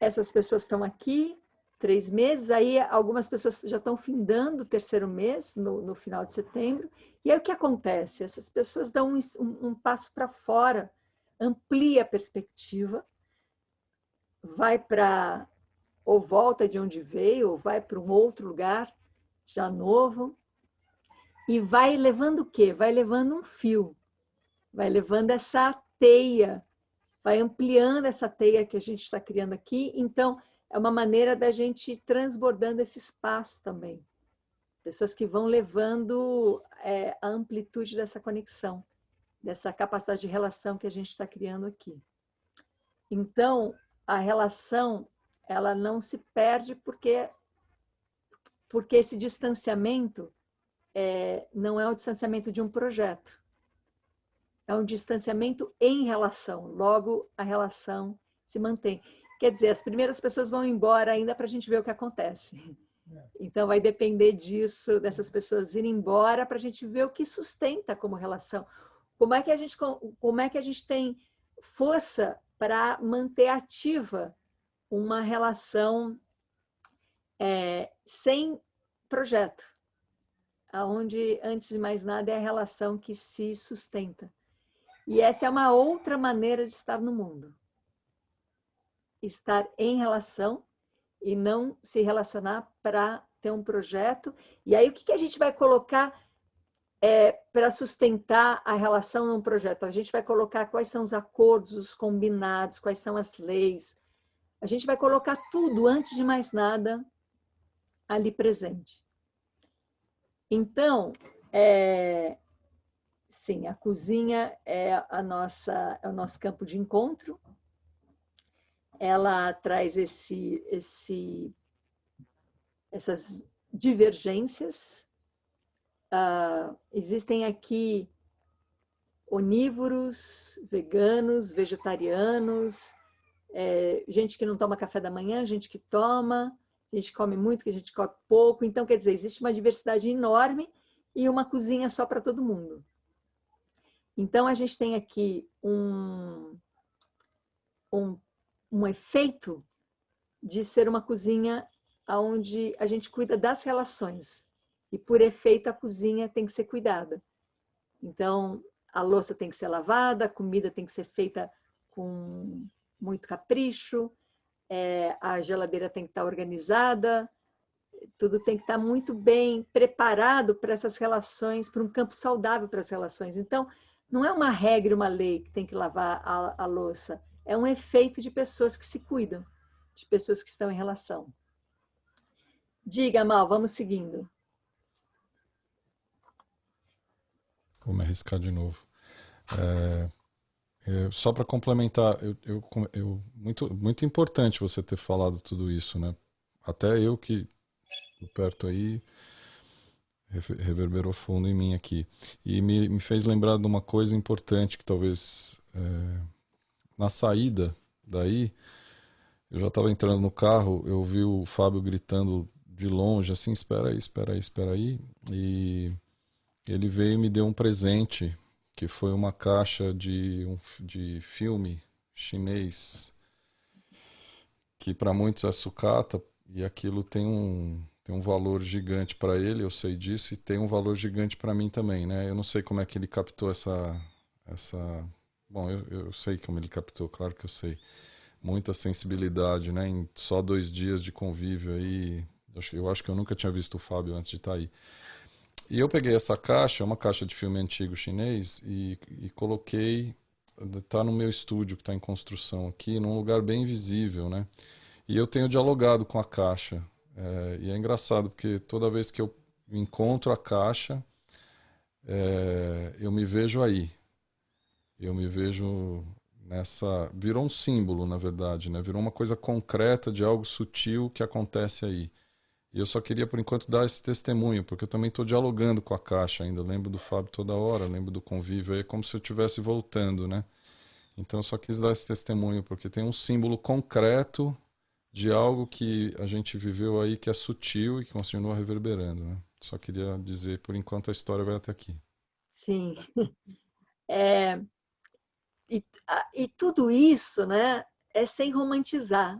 essas pessoas estão aqui 3 meses, aí algumas pessoas já estão findando o 3º mês, no final de setembro, e aí o que acontece? Essas pessoas dão um passo para fora, amplia a perspectiva, vai para, ou volta de onde veio, ou vai para um outro lugar, já novo, e vai levando o quê? Vai levando um fio, vai levando essa teia, vai ampliando essa teia que a gente está criando aqui. Então, é uma maneira da gente ir transbordando esse espaço também. Pessoas que vão levando a amplitude dessa conexão, dessa capacidade de relação que a gente está criando aqui. Então, a relação, ela não se perde porque esse distanciamento não é o distanciamento de um projeto. É um distanciamento em relação. Logo, a relação se mantém. Quer dizer, as primeiras pessoas vão embora ainda para a gente ver o que acontece. Então, vai depender disso, dessas pessoas irem embora para a gente ver o que sustenta como relação. Como é que a gente tem força para manter ativa uma relação sem projeto, onde, antes de mais nada, é a relação que se sustenta. E essa é uma outra maneira de estar no mundo. Estar em relação e não se relacionar para ter um projeto. E aí, o que a gente vai colocar para sustentar a relação num projeto? A gente vai colocar quais são os acordos, os combinados, quais são as leis. A gente vai colocar tudo, antes de mais nada, ali presente. Então, sim, a cozinha é o nosso campo de encontro. Ela traz essas divergências. Existem aqui onívoros, veganos, vegetarianos, gente que não toma café da manhã, gente que toma, gente que come muito, que a gente come pouco. Então, quer dizer, existe uma diversidade enorme e uma cozinha só para todo mundo. Então, a gente tem aqui um efeito de ser uma cozinha onde a gente cuida das relações. E, por efeito, a cozinha tem que ser cuidada. Então, a louça tem que ser lavada, a comida tem que ser feita com muito capricho, a geladeira tem que estar organizada, tudo tem que estar muito bem preparado para essas relações, para um campo saudável para as relações. Então, não é uma regra, uma lei que tem que lavar a louça. É um efeito de pessoas que se cuidam, de pessoas que estão em relação. Diga, Mal, vamos seguindo. Vou me arriscar de novo. Só para complementar, muito importante você ter falado tudo isso, né? Até eu que perto aí reverberou fundo em mim aqui. E me fez lembrar de uma coisa importante que talvez na saída daí, eu já estava entrando no carro, eu ouvi o Fábio gritando de longe, assim, espera aí, espera aí, espera aí. E ele veio e me deu um presente, que foi uma caixa de filme chinês, que para muitos é sucata, e aquilo tem um valor gigante para ele, eu sei disso, e tem um valor gigante para mim também, né? Eu não sei como é que ele captou essa... Bom, eu sei como ele captou, claro que eu sei. Muita sensibilidade, né? Em só 2 dias de convívio aí, eu acho que eu nunca tinha visto o Fábio antes de estar aí. E eu peguei essa caixa, uma caixa de filme antigo chinês, e coloquei, está no meu estúdio que está em construção aqui, num lugar bem visível, né? E eu tenho dialogado com a caixa. E é engraçado, porque toda vez que eu encontro a caixa, eu me vejo aí. Eu me vejo nessa. Virou um símbolo, na verdade, né? Virou uma coisa concreta de algo sutil que acontece aí. E eu só queria, por enquanto, dar esse testemunho, porque eu também estou dialogando com a caixa ainda. Eu lembro do Fábio toda hora, lembro do convívio aí, como se eu estivesse voltando, né? Então eu só quis dar esse testemunho, porque tem um símbolo concreto de algo que a gente viveu aí que é sutil e que continua reverberando, né? Só queria dizer, por enquanto a história vai até aqui. Sim. É, e tudo isso, né, é sem romantizar.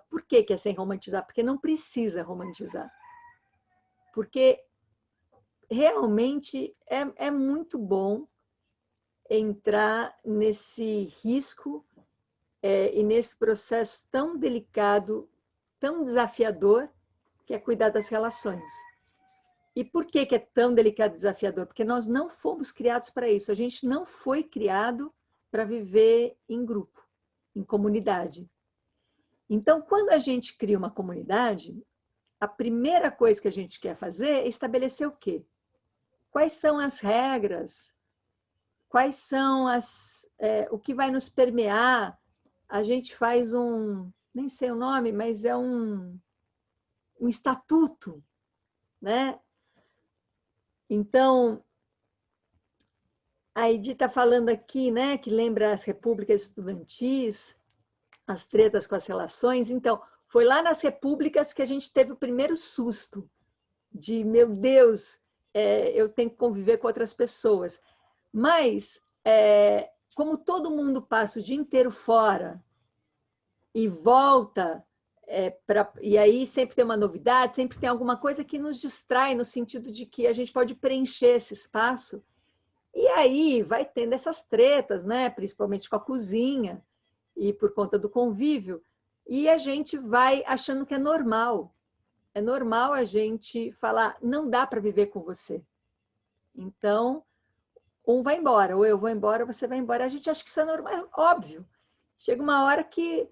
Por que que é sem romantizar? Porque não precisa romantizar. Porque realmente é muito bom entrar nesse risco e nesse processo tão delicado, tão desafiador, que é cuidar das relações. E por que que é tão delicado e desafiador? Porque nós não fomos criados para isso. A gente não foi criado para viver em grupo, em comunidade. Então, quando a gente cria uma comunidade, a primeira coisa que a gente quer fazer é estabelecer o quê? Quais são as regras? Quais são o que vai nos permear? A gente faz nem sei o nome, mas é um estatuto, né? Então, a Edith está falando aqui, né, que lembra as repúblicas estudantis, as tretas com as relações. Então, foi lá nas repúblicas que a gente teve o primeiro susto de, meu Deus, eu tenho que conviver com outras pessoas. Mas, como todo mundo passa o dia inteiro fora e volta, e aí sempre tem uma novidade, sempre tem alguma coisa que nos distrai, no sentido de que a gente pode preencher esse espaço. E aí vai tendo essas tretas, né? Principalmente com a cozinha e por conta do convívio. E a gente vai achando que é normal. É normal a gente falar, não dá para viver com você. Então, um vai embora, ou eu vou embora, ou você vai embora. A gente acha que isso é normal, é óbvio. Chega uma hora que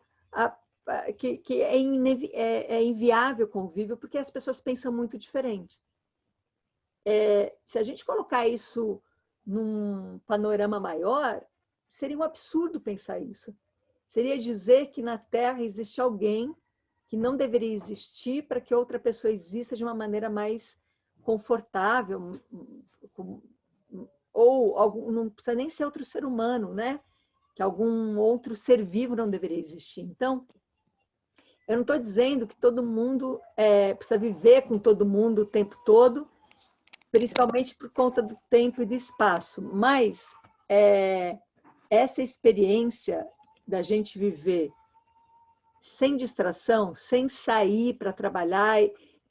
é inviável o convívio, porque as pessoas pensam muito diferente. Se a gente colocar isso num panorama maior, seria um absurdo pensar isso. Seria dizer que na Terra existe alguém que não deveria existir para que outra pessoa exista de uma maneira mais confortável, ou não precisa nem ser outro ser humano, né? Que algum outro ser vivo não deveria existir. Então, eu não estou dizendo que todo mundo precisa viver com todo mundo o tempo todo, principalmente por conta do tempo e do espaço, mas essa experiência da gente viver sem distração, sem sair para trabalhar,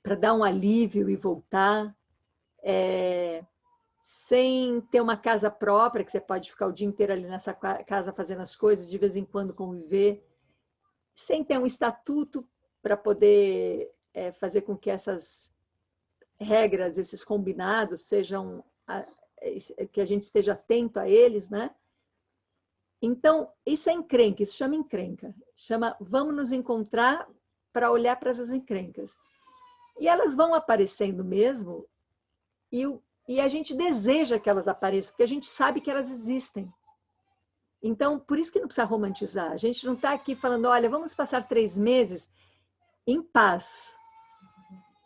para dar um alívio e voltar, sem ter uma casa própria, que você pode ficar o dia inteiro ali nessa casa fazendo as coisas, de vez em quando conviver, sem ter um estatuto para poder fazer com que essas regras, esses combinados sejam, que a gente esteja atento a eles, né? Então, isso é encrenca, isso chama encrenca. Chama, vamos nos encontrar para olhar para essas encrencas. E elas vão aparecendo mesmo, e a gente deseja que elas apareçam, porque a gente sabe que elas existem. Então, por isso que não precisa romantizar. A gente não está aqui falando, olha, vamos passar 3 meses em paz.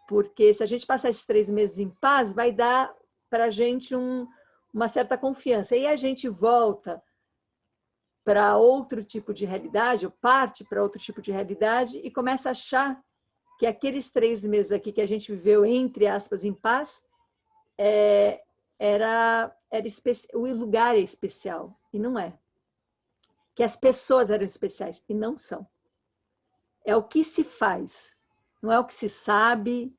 Porque se a gente passar esses 3 meses em paz, vai dar para a gente uma certa confiança. E a gente volta para outro tipo de realidade, ou parte para outro tipo de realidade, e começa a achar que aqueles 3 meses aqui que a gente viveu, entre aspas, em paz, o lugar é especial, e não é. Que as pessoas eram especiais, e não são. É o que se faz, não é o que se sabe,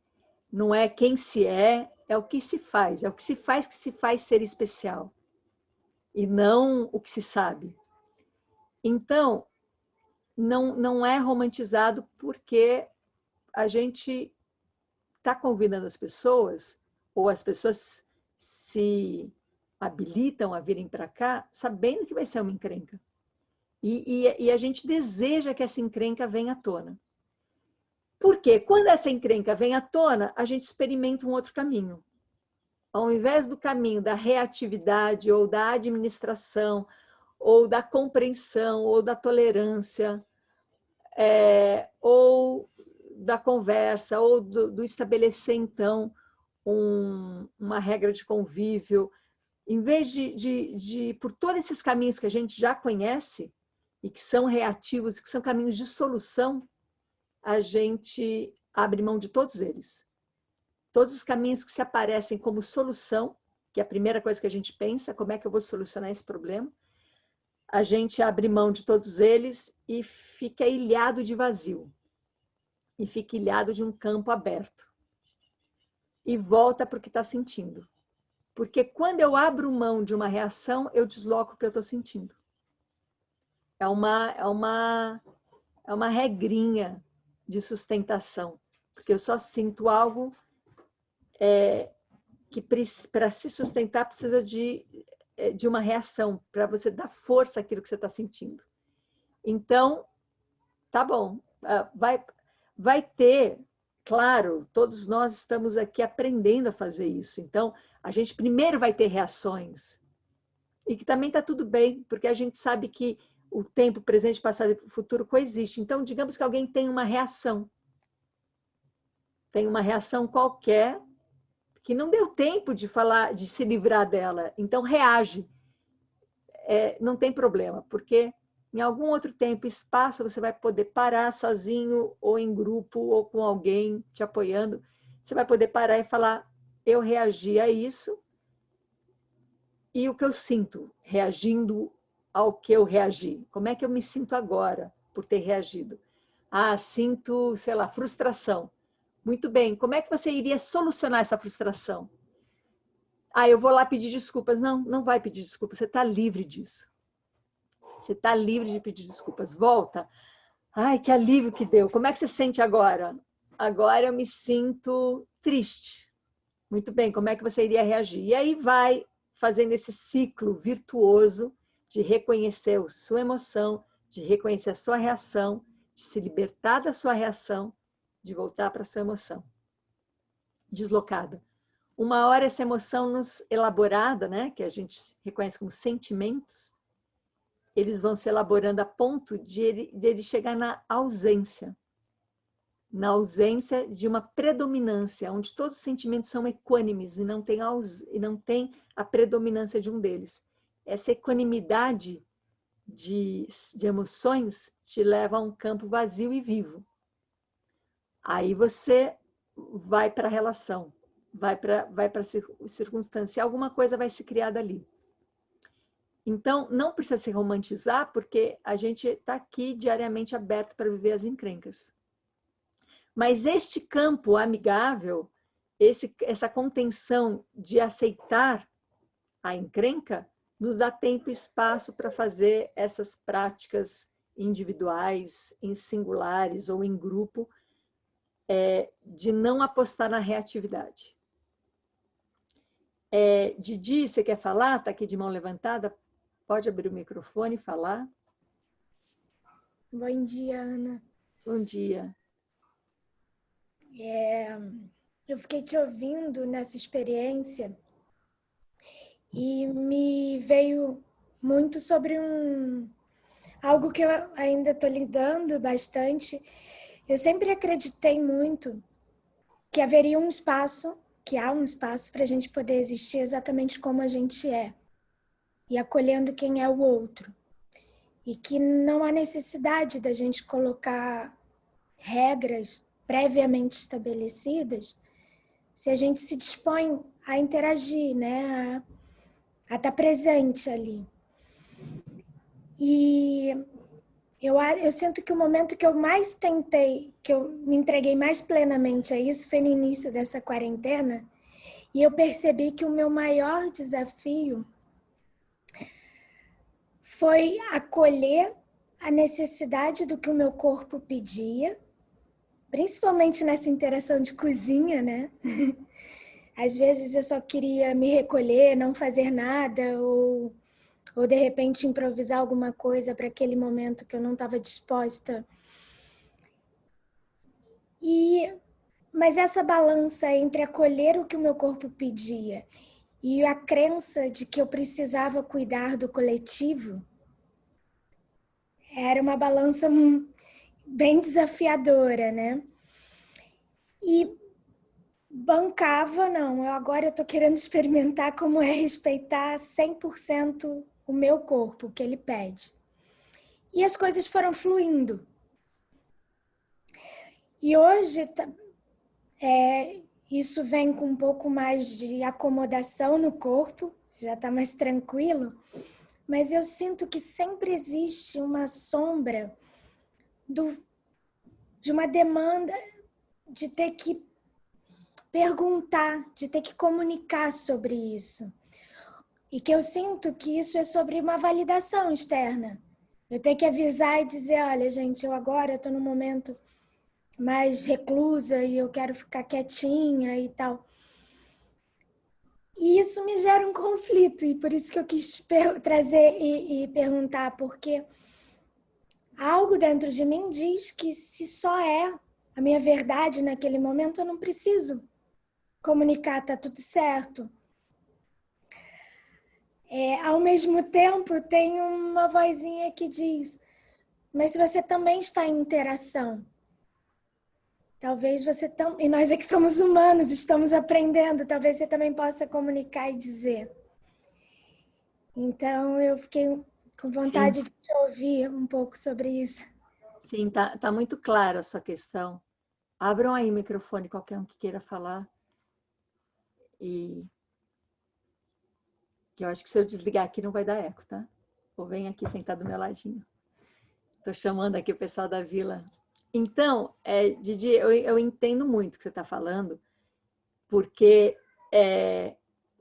não é quem se é o que se faz, é o que se faz ser especial, e não o que se sabe. Então, não é romantizado porque a gente está convidando as pessoas, ou as pessoas se habilitam a virem para cá, sabendo que vai ser uma encrenca. E a gente deseja que essa encrenca venha à tona. Porque quando essa encrenca vem à tona, a gente experimenta um outro caminho. Ao invés do caminho da reatividade ou da administração, ou da compreensão, ou da tolerância, ou da conversa, ou do estabelecer, então, uma regra de convívio, em vez de por todos esses caminhos que a gente já conhece, e que são reativos, que são caminhos de solução, a gente abre mão de todos eles. Todos os caminhos que se aparecem como solução, que é a primeira coisa que a gente pensa, como é que eu vou solucionar esse problema, a gente abre mão de todos eles e fica ilhado de vazio. E fica ilhado de um campo aberto. E volta para o que está sentindo. Porque quando eu abro mão de uma reação, eu desloco o que eu estou sentindo. É uma regrinha de sustentação. Porque eu só sinto algo que para se sustentar precisa de uma reação, para você dar força àquilo que você está sentindo. Então, tá bom, vai ter, claro, todos nós estamos aqui aprendendo a fazer isso. Então, a gente primeiro vai ter reações. E que também está tudo bem, porque a gente sabe que o tempo, presente, passado e futuro coexiste. Então, digamos que alguém tem uma reação. Tem uma reação qualquer que não deu tempo de falar, de se livrar dela. Então, reage. Não tem problema, porque em algum outro tempo e espaço você vai poder parar sozinho, ou em grupo, ou com alguém te apoiando. Você vai poder parar e falar, eu reagi a isso, e o que eu sinto reagindo ao que eu reagi. Como é que eu me sinto agora por ter reagido? Ah, sinto, sei lá, frustração. Muito bem, como é que você iria solucionar essa frustração? Ah, eu vou lá pedir desculpas. Não, não vai pedir desculpas, você está livre disso. Você está livre de pedir desculpas. Volta. Ai, que alívio que deu. Como é que você sente agora? Agora eu me sinto triste. Muito bem, como é que você iria reagir? E aí vai fazendo esse ciclo virtuoso de reconhecer a sua emoção, de reconhecer a sua reação, de se libertar da sua reação, de voltar para a sua emoção. Deslocada. Uma hora essa emoção nos elaborada, né, que a gente reconhece como sentimentos, eles vão se elaborando a ponto de ele chegar na ausência de uma predominância, onde todos os sentimentos são equânimes e não tem a predominância de um deles. Essa equanimidade de emoções te leva a um campo vazio e vivo. Aí você vai para a relação, vai para a circunstância, alguma coisa vai se criar dali. Então, não precisa se romantizar, porque a gente está aqui diariamente aberto para viver as encrencas. Mas este campo amigável, essa contenção de aceitar a encrenca, nos dá tempo e espaço para fazer essas práticas individuais, em singulares ou em grupo, de não apostar na reatividade. Didi, você quer falar? Está aqui de mão levantada? Pode abrir o microfone e falar. Bom dia, Ana. Bom dia. Eu fiquei te ouvindo nessa experiência e me veio muito sobre algo que eu ainda estou lidando bastante. Eu sempre acreditei muito que haveria um espaço, que há um espaço para a gente poder existir exatamente como a gente é, e acolhendo quem é o outro. E que não há necessidade da gente colocar regras previamente estabelecidas se a gente se dispõe a interagir, né? A estar presente ali. E eu sinto que o momento que eu mais tentei, que eu me entreguei mais plenamente a isso, foi no início dessa quarentena, e eu percebi que o meu maior desafio foi acolher a necessidade do que o meu corpo pedia, principalmente nessa interação de cozinha, né? Às vezes eu só queria me recolher, não fazer nada, ou de repente improvisar alguma coisa para aquele momento que eu não estava disposta. Mas essa balança entre acolher o que o meu corpo pedia e a crença de que eu precisava cuidar do coletivo era uma balança bem desafiadora, né? E bancava, não, agora eu tô querendo experimentar como é respeitar 100% o meu corpo, o que ele pede. E as coisas foram fluindo. E hoje isso vem com um pouco mais de acomodação no corpo, já está mais tranquilo, mas eu sinto que sempre existe uma sombra de uma demanda de ter que perguntar, de ter que comunicar sobre isso. E que eu sinto que isso é sobre uma validação externa. Eu tenho que avisar e dizer, olha, gente, eu agora estou num momento mais reclusa e eu quero ficar quietinha e tal. E isso me gera um conflito, e por isso que eu quis trazer e perguntar, porque algo dentro de mim diz que se só é a minha verdade naquele momento, eu não preciso comunicar, tá tudo certo. Ao mesmo tempo, tem uma vozinha que diz, mas se você também está em interação, talvez você também, e nós é que somos humanos, estamos aprendendo, talvez você também possa comunicar e dizer. Então, eu fiquei com vontade de te ouvir um pouco sobre isso. Sim, tá muito clara a sua questão. Abram aí o microfone, qualquer um que queira falar. E que eu acho que se eu desligar aqui não vai dar eco, tá? Ou vem aqui sentar do meu ladinho. Estou chamando aqui o pessoal da vila. Então, Didi, eu entendo muito o que você está falando, porque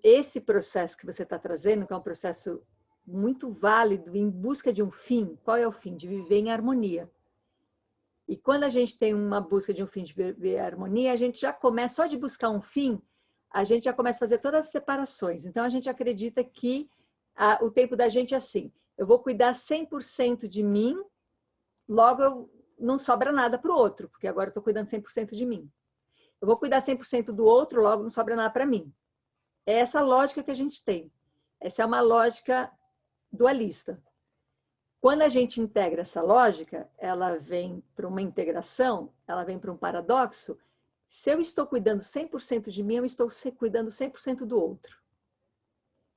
esse processo que você está trazendo, que é um processo muito válido em busca de um fim. Qual é o fim? De viver em harmonia. E quando a gente tem uma busca de um fim de viver em harmonia, a gente já começa, só de buscar um fim, a gente já começa a fazer todas as separações. Então, a gente acredita que o tempo da gente é assim, eu vou cuidar 100% de mim, logo não sobra nada para o outro, porque agora eu estou cuidando 100% de mim. Eu vou cuidar 100% do outro, logo não sobra nada para mim. É essa lógica que a gente tem. Essa é uma lógica dualista. Quando a gente integra essa lógica, ela vem para uma integração, ela vem para um paradoxo. Se eu estou cuidando 100% de mim, eu estou cuidando 100% do outro.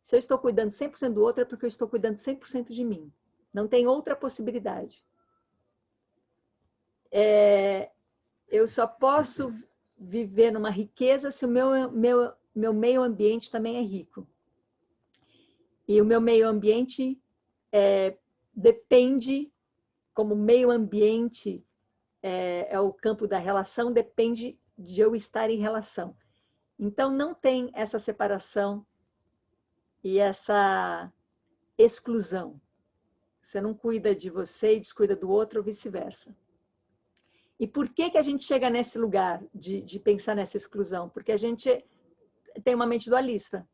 Se eu estou cuidando 100% do outro, é porque eu estou cuidando 100% de mim. Não tem outra possibilidade. Eu só posso viver numa riqueza se o meu meio ambiente também é rico. E o meu meio ambiente depende, como meio ambiente é o campo da relação, depende de eu estar em relação. Então, não tem essa separação e essa exclusão. Você não cuida de você e descuida do outro ou vice-versa. E por que a gente chega nesse lugar de pensar nessa exclusão? Porque a gente tem uma mente dualista,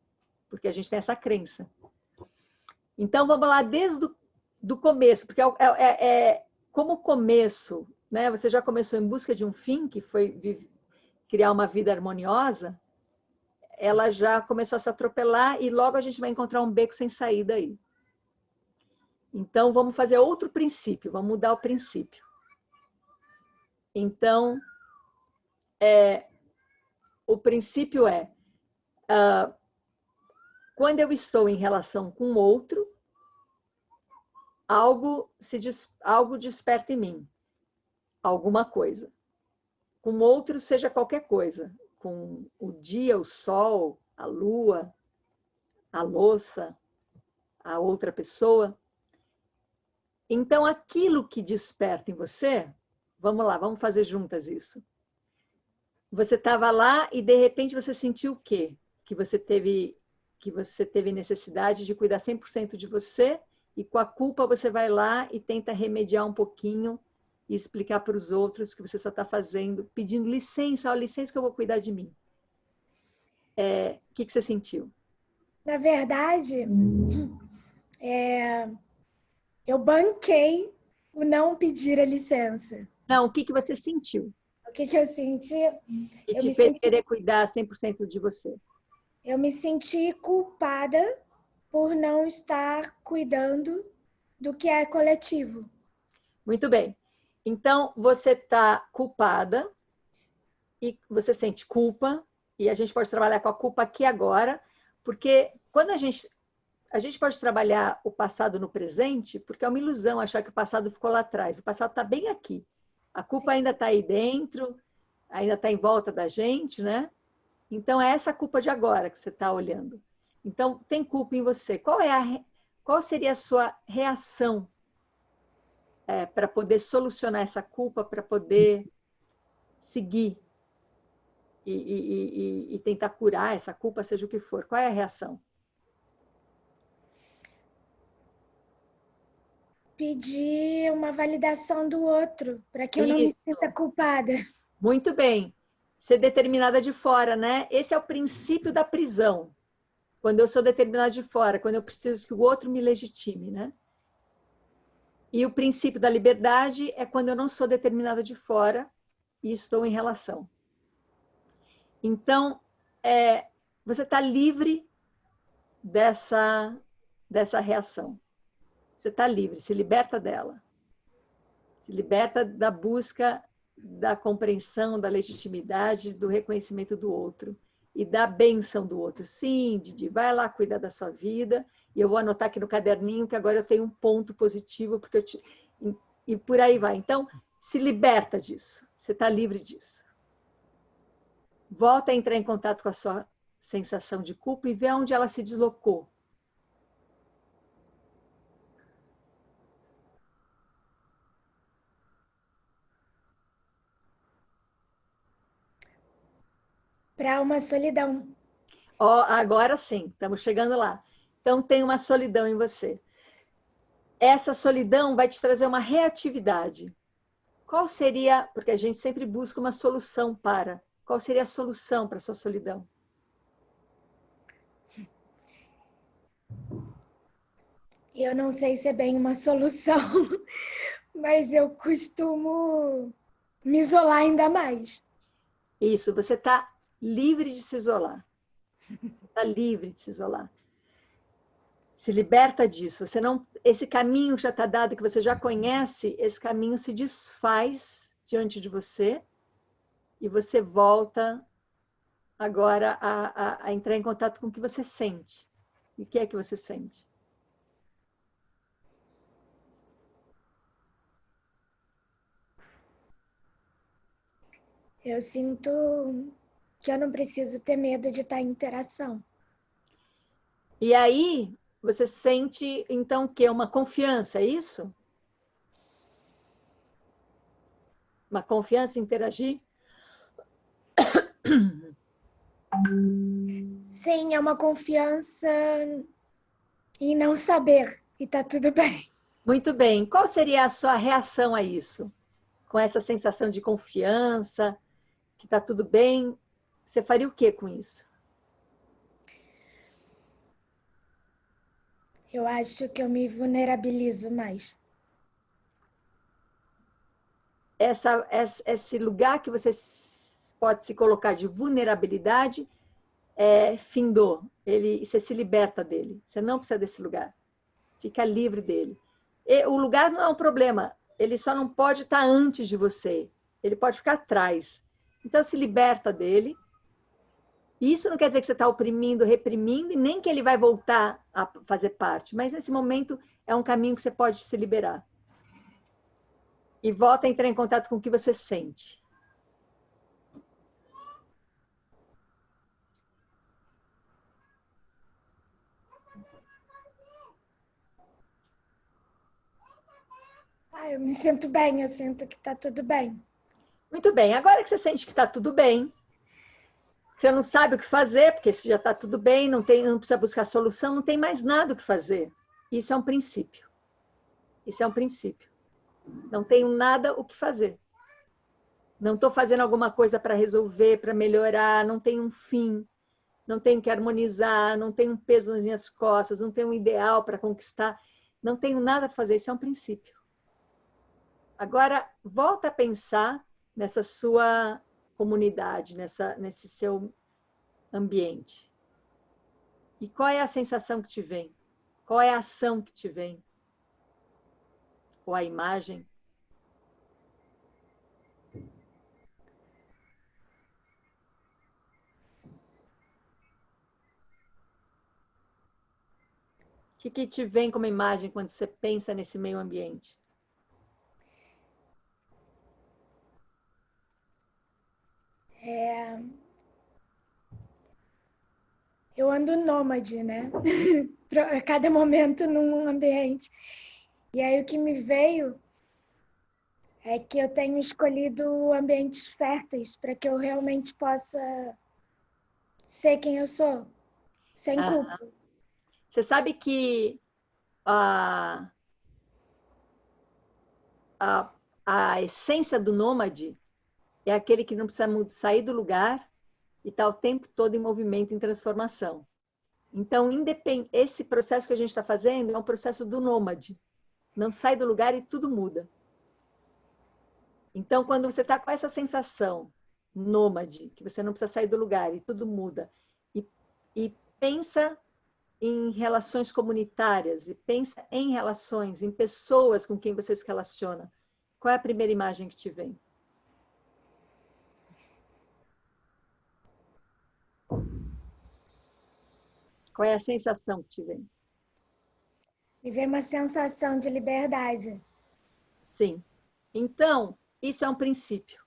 porque a gente tem essa crença. Então, vamos lá desde do começo, porque como começo, né? Você já começou em busca de um fim, que foi criar uma vida harmoniosa, ela já começou a se atropelar e logo a gente vai encontrar um beco sem saída aí. Então, vamos fazer outro princípio, vamos mudar o princípio. Então, o princípio quando eu estou em relação com outro, algo desperta em mim, alguma coisa. Com outro, seja qualquer coisa, com o dia, o sol, a lua, a louça, a outra pessoa. Então, aquilo que desperta em você, vamos lá, vamos fazer juntas isso. Você estava lá e, de repente, você sentiu o quê? Que você teve necessidade de cuidar 100% de você e, com a culpa, você vai lá e tenta remediar um pouquinho e explicar para os outros que você só está fazendo, pedindo licença, licença que eu vou cuidar de mim. O que você sentiu? Na verdade, eu banquei o não pedir a licença. Não, o que você sentiu? O que eu senti? E Eu te me fez senti, querer cuidar 100% de você. eu me senti culpada por não estar cuidando do que é coletivo. Muito bem. Então, você está culpada e você sente culpa, e a gente pode trabalhar com a culpa aqui agora, porque quando a gente pode trabalhar o passado no presente, porque é uma ilusão achar que o passado ficou lá atrás. O passado está bem aqui. A culpa ainda está aí dentro, ainda está em volta da gente, né? Então, é essa culpa de agora que você está olhando. Então, tem culpa em você. Qual seria a sua reação para poder solucionar essa culpa, para poder seguir e tentar curar essa culpa, seja o que for? Qual é a reação? Pedir uma validação do outro, para que eu não me sinta Isso. culpada. Muito bem. Ser determinada de fora, né? Esse é o princípio da prisão. Quando eu sou determinada de fora, quando eu preciso que o outro me legitime, né? E o princípio da liberdade é quando eu não sou determinada de fora e estou em relação. Então, você está livre dessa reação. Você está livre, se liberta dela. Se liberta da busca da compreensão, da legitimidade, do reconhecimento do outro e da bênção do outro. Sim, Didi, vai lá cuidar da sua vida e eu vou anotar aqui no caderninho que agora eu tenho um ponto positivo porque e por aí vai. Então, se liberta disso. Você está livre disso. Volta a entrar em contato com a sua sensação de culpa e vê onde ela se deslocou. Para uma solidão. Ó, agora sim, estamos chegando lá. Então, tem uma solidão em você. Essa solidão vai te trazer uma reatividade. Qual seria, porque a gente sempre busca uma solução para, qual seria a solução para a sua solidão? Eu não sei se é bem uma solução, mas eu costumo me isolar ainda mais. Isso, você está livre de se isolar. Está livre de se isolar. Se liberta disso. Você não, esse caminho que já está dado, que você já conhece, esse caminho se desfaz diante de você e você volta agora a entrar em contato com o que você sente. E o que é que você sente? Eu sinto que eu não preciso ter medo de estar em interação. E aí, você sente, então, o quê? Uma confiança, é isso? Uma confiança em interagir? Sim, é uma confiança em não saber e tá tudo bem. Muito bem. Qual seria a sua reação a isso? Com essa sensação de confiança, que está tudo bem, você faria o que com isso? Eu acho que eu me vulnerabilizo mais. Esse lugar que você pode se colocar de vulnerabilidade findou. Você se liberta dele. Você não precisa desse lugar. Fica livre dele. E o lugar não é um problema. Ele só não pode estar antes de você. Ele pode ficar atrás. Então, se liberta dele. Isso não quer dizer que você está oprimindo, reprimindo, e nem que ele vai voltar a fazer parte. Mas, nesse momento, é um caminho que você pode se liberar. E volta a entrar em contato com o que você sente. Eu me sinto bem, eu sinto que tá tudo bem. Muito bem. Agora que você sente que está tudo bem, você não sabe o que fazer, porque se já está tudo bem, não precisa buscar solução, não tem mais nada o que fazer. Isso é um princípio. Isso é um princípio. Não tenho nada o que fazer. Não estou fazendo alguma coisa para resolver, para melhorar, não tenho um fim, não tenho que harmonizar, não tenho um peso nas minhas costas, não tenho um ideal para conquistar, não tenho nada a fazer, isso é um princípio. Agora, volta a pensar nessa sua comunidade, nesse seu ambiente. E qual é a sensação que te vem? Qual é a ação que te vem? Ou a imagem? O que te vem como imagem quando você pensa nesse meio ambiente? Eu ando nômade, né? A cada momento num ambiente. E aí o que me veio é que eu tenho escolhido ambientes férteis para que eu realmente possa ser quem eu sou, sem culpa. Você sabe que a, a essência do nômade é aquele que não precisa sair do lugar e está o tempo todo em movimento, em transformação. Então, esse processo que a gente está fazendo é um processo do nômade. Não sai do lugar e tudo muda. Então, quando você está com essa sensação nômade, que você não precisa sair do lugar e tudo muda, e pensa em relações comunitárias, e pensa em relações, em pessoas com quem você se relaciona, qual é a primeira imagem que te vem? Qual é a sensação que te vem? Me vem uma sensação de liberdade. Sim. Então, isso é um princípio.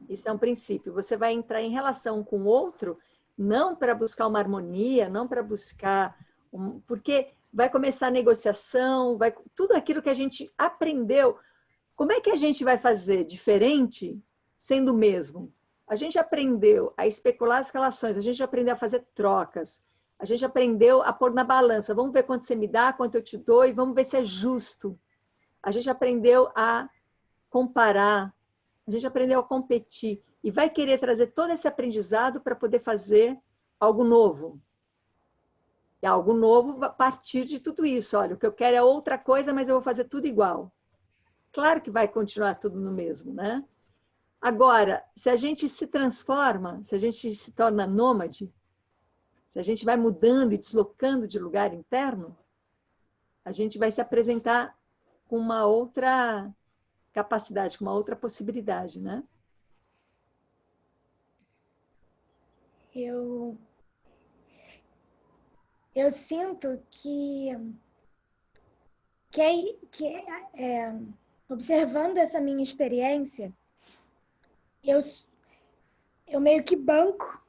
Isso é um princípio. Você vai entrar em relação com o outro, não para buscar uma harmonia, não para buscar... porque vai começar a negociação, tudo aquilo que a gente aprendeu. Como é que a gente vai fazer diferente sendo o mesmo? A gente aprendeu a especular as relações, a gente aprendeu a fazer trocas, a gente aprendeu a pôr na balança. Vamos ver quanto você me dá, quanto eu te dou e vamos ver se é justo. A gente aprendeu a comparar, a gente aprendeu a competir e vai querer trazer todo esse aprendizado para poder fazer algo novo. E algo novo a partir de tudo isso. Olha, o que eu quero é outra coisa, mas eu vou fazer tudo igual. Claro que vai continuar tudo no mesmo, né? Agora, se a gente se transforma, se a gente se torna nômade, se a gente vai mudando e deslocando de lugar interno, a gente vai se apresentar com uma outra capacidade, com uma outra possibilidade, né? Eu sinto que observando essa minha experiência, eu meio que banco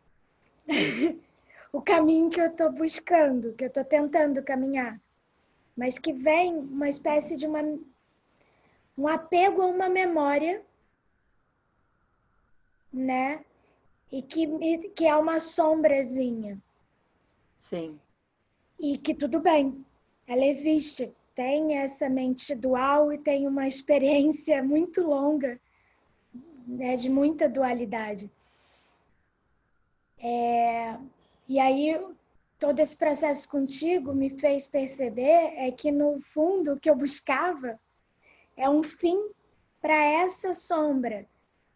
o caminho que eu estou buscando, que eu estou tentando caminhar, mas que vem uma espécie de um apego a uma memória, né? E que é uma sombrazinha. Sim. E que tudo bem, ela existe. Tem essa mente dual e tem uma experiência muito longa, né, de muita dualidade. E aí, todo esse processo contigo me fez perceber que, no fundo, o que eu buscava é um fim para essa sombra,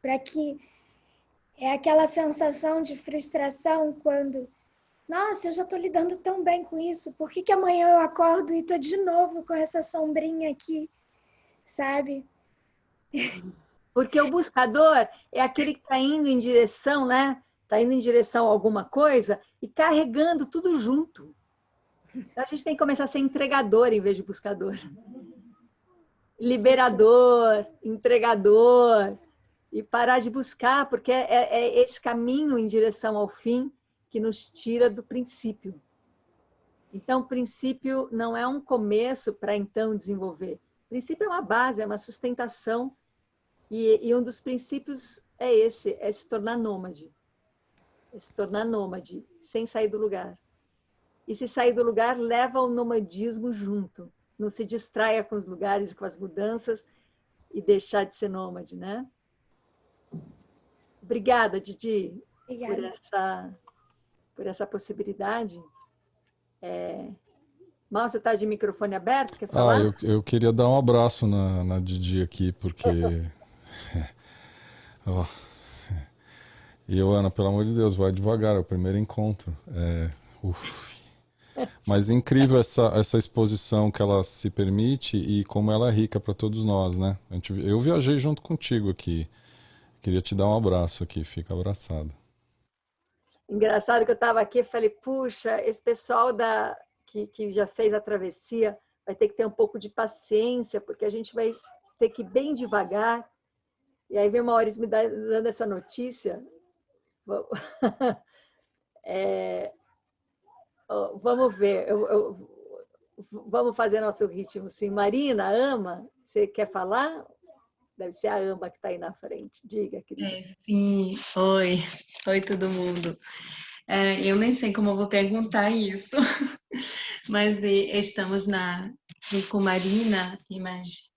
para que é aquela sensação de frustração quando, nossa, eu já estou lidando tão bem com isso, por que amanhã eu acordo e estou de novo com essa sombrinha aqui, sabe? Porque o buscador é aquele que está indo em direção, né? Está indo em direção a alguma coisa e carregando tudo junto. Então, a gente tem que começar a ser entregador em vez de buscador. Liberador, entregador, e parar de buscar, porque é esse caminho em direção ao fim que nos tira do princípio. Então, o princípio não é um começo para então desenvolver. O princípio é uma base, é uma sustentação, e um dos princípios é esse, é se tornar nômade. É se tornar nômade, sem sair do lugar. E se sair do lugar, leva o nomadismo junto. Não se distraia com os lugares e com as mudanças e deixar de ser nômade, né? Obrigada, Didi, por essa possibilidade. Mal, você está de microfone aberto? Quer falar? Eu queria dar um abraço na Didi aqui, porque Oh. E eu, Ana, pelo amor de Deus, vai devagar, é o primeiro encontro. Mas é incrível essa exposição que ela se permite e como ela é rica para todos nós, né? Eu viajei junto contigo aqui. Queria te dar um abraço aqui, fica abraçado. Engraçado que eu estava aqui e falei, puxa, esse pessoal que já fez a travessia vai ter que ter um pouco de paciência, porque a gente vai ter que ir bem devagar. E aí vem o Maurício me dando essa notícia. Vamos ver, vamos fazer nosso ritmo. Sim, Marina, Ama, você quer falar? Deve ser a Ama que está aí na frente. Diga, querida. Sim. Oi todo mundo. Eu nem sei como eu vou perguntar isso, mas estamos com Marina e mais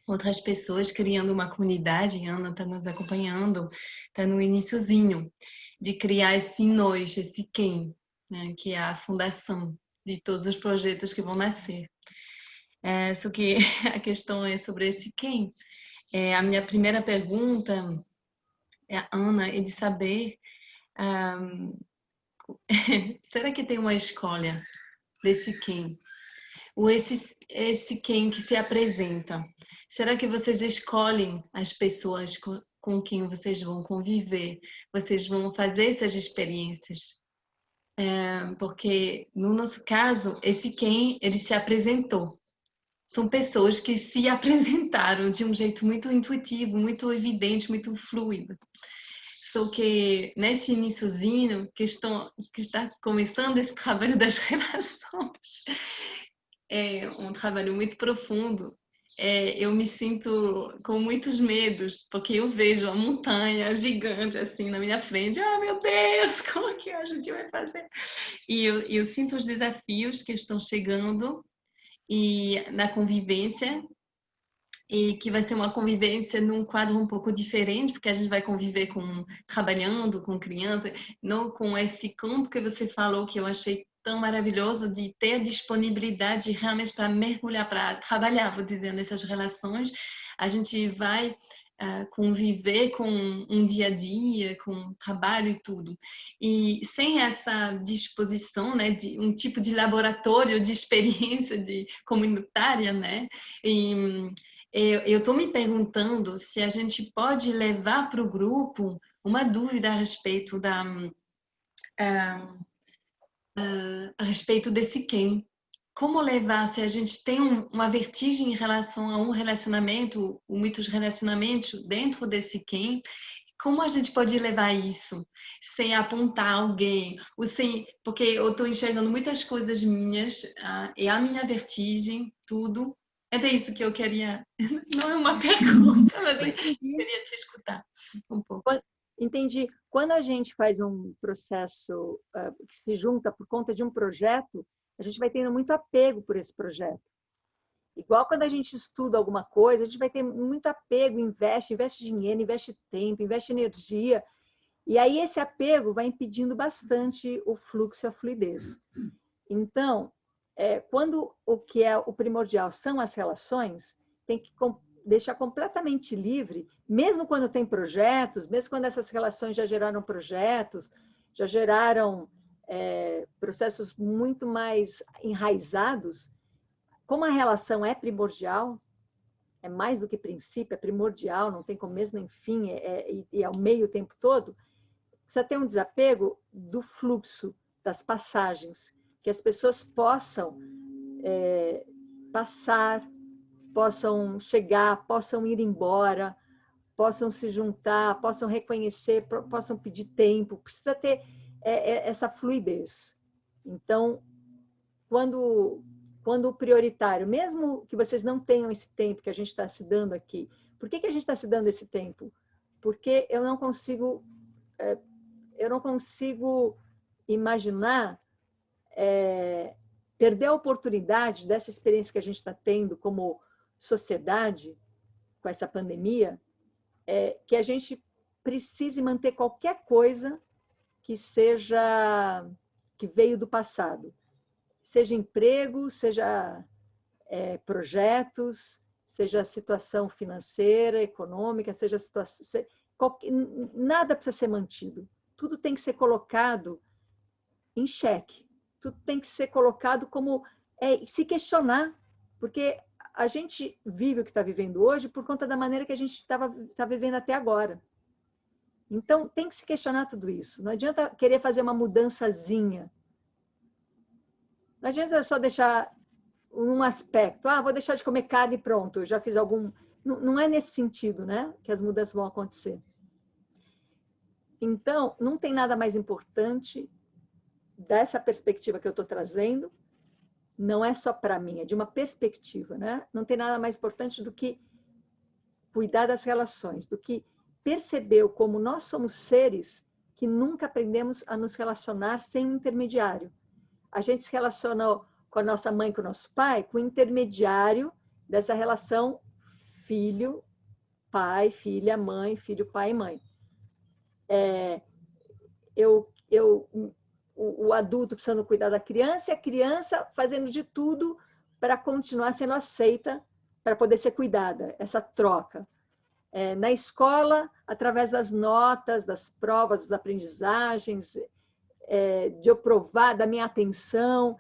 outras pessoas criando uma comunidade. A Ana está nos acompanhando, está no iniciozinho de criar esse nós, esse quem, né, que é a fundação de todos os projetos que vão nascer. Só que a questão é sobre esse quem. A minha primeira pergunta, Ana, é de saber, será que tem uma escolha desse quem? Ou esse quem que se apresenta? Será que vocês escolhem as pessoas com quem vocês vão conviver? Vocês vão fazer essas experiências? Porque, no nosso caso, esse quem, ele se apresentou. São pessoas que se apresentaram de um jeito muito intuitivo, muito evidente, muito fluido. Só que nesse iniciozinho que está começando esse trabalho das relações, é um trabalho muito profundo. Eu me sinto com muitos medos, porque eu vejo a montanha gigante assim na minha frente. Ah, meu Deus, como que a gente vai fazer? E eu sinto os desafios que estão chegando e na convivência, e que vai ser uma convivência num quadro um pouco diferente, porque a gente vai conviver trabalhando com criança, não com esse campo que você falou, que eu achei tão maravilhoso, de ter disponibilidade realmente para mergulhar, para trabalhar, vou dizer, nessas relações. A gente vai conviver com um dia a dia, com trabalho e tudo. E sem essa disposição, né, de um tipo de laboratório de experiência comunitária, né, e eu estou me perguntando se a gente pode levar para o grupo uma dúvida a respeito a respeito desse quem. Como levar, se a gente tem uma vertigem em relação a um relacionamento, ou muitos relacionamentos dentro desse quem, como a gente pode levar isso sem apontar alguém, ou sem, porque eu estou enxergando muitas coisas minhas, e a minha vertigem, tudo. É disso que eu queria. Não é uma pergunta, mas eu queria te escutar um pouco. Entendi. Quando a gente faz um processo que se junta por conta de um projeto, a gente vai tendo muito apego por esse projeto. Igual quando a gente estuda alguma coisa, a gente vai ter muito apego, investe dinheiro, investe tempo, investe energia. E aí esse apego vai impedindo bastante o fluxo e a fluidez. Então, quando o que é o primordial são as relações, tem que deixar completamente livre, mesmo quando tem projetos, mesmo quando essas relações já geraram projetos, já geraram processos muito mais enraizados, como a relação é primordial, é mais do que princípio, é primordial, não tem começo nem fim, e é o meio o tempo todo, precisa ter um desapego do fluxo, das passagens, que as pessoas possam passar, possam chegar, possam ir embora, possam se juntar, possam reconhecer, possam pedir tempo, precisa ter essa fluidez. Então, quando o prioritário, mesmo que vocês não tenham esse tempo que a gente está se dando aqui, por que a gente está se dando esse tempo? Porque eu não consigo imaginar perder a oportunidade dessa experiência que a gente está tendo como sociedade com essa pandemia, que a gente precise manter qualquer coisa que veio do passado. Seja emprego, seja projetos, seja situação financeira, econômica, seja situação, Nada precisa ser mantido. Tudo tem que ser colocado em xeque. Tudo tem que ser colocado como se questionar, porque a gente vive o que está vivendo hoje por conta da maneira que a gente tá vivendo até agora. Então, tem que se questionar tudo isso. Não adianta querer fazer uma mudançazinha. Não adianta só deixar um aspecto. Vou deixar de comer carne e pronto, eu já fiz algum... Não é nesse sentido, né, que as mudanças vão acontecer. Então, não tem nada mais importante dessa perspectiva que eu estou trazendo. Não é só para mim, é de uma perspectiva, né? Não tem nada mais importante do que cuidar das relações, do que perceber como nós somos seres que nunca aprendemos a nos relacionar sem um intermediário. A gente se relacionou com a nossa mãe, com o nosso pai, com o intermediário dessa relação filho, pai, filha, mãe, filho, pai e mãe. O adulto precisando cuidar da criança e a criança fazendo de tudo para continuar sendo aceita, para poder ser cuidada, essa troca. Na escola, através das notas, das provas, das aprendizagens, de eu provar, da minha atenção.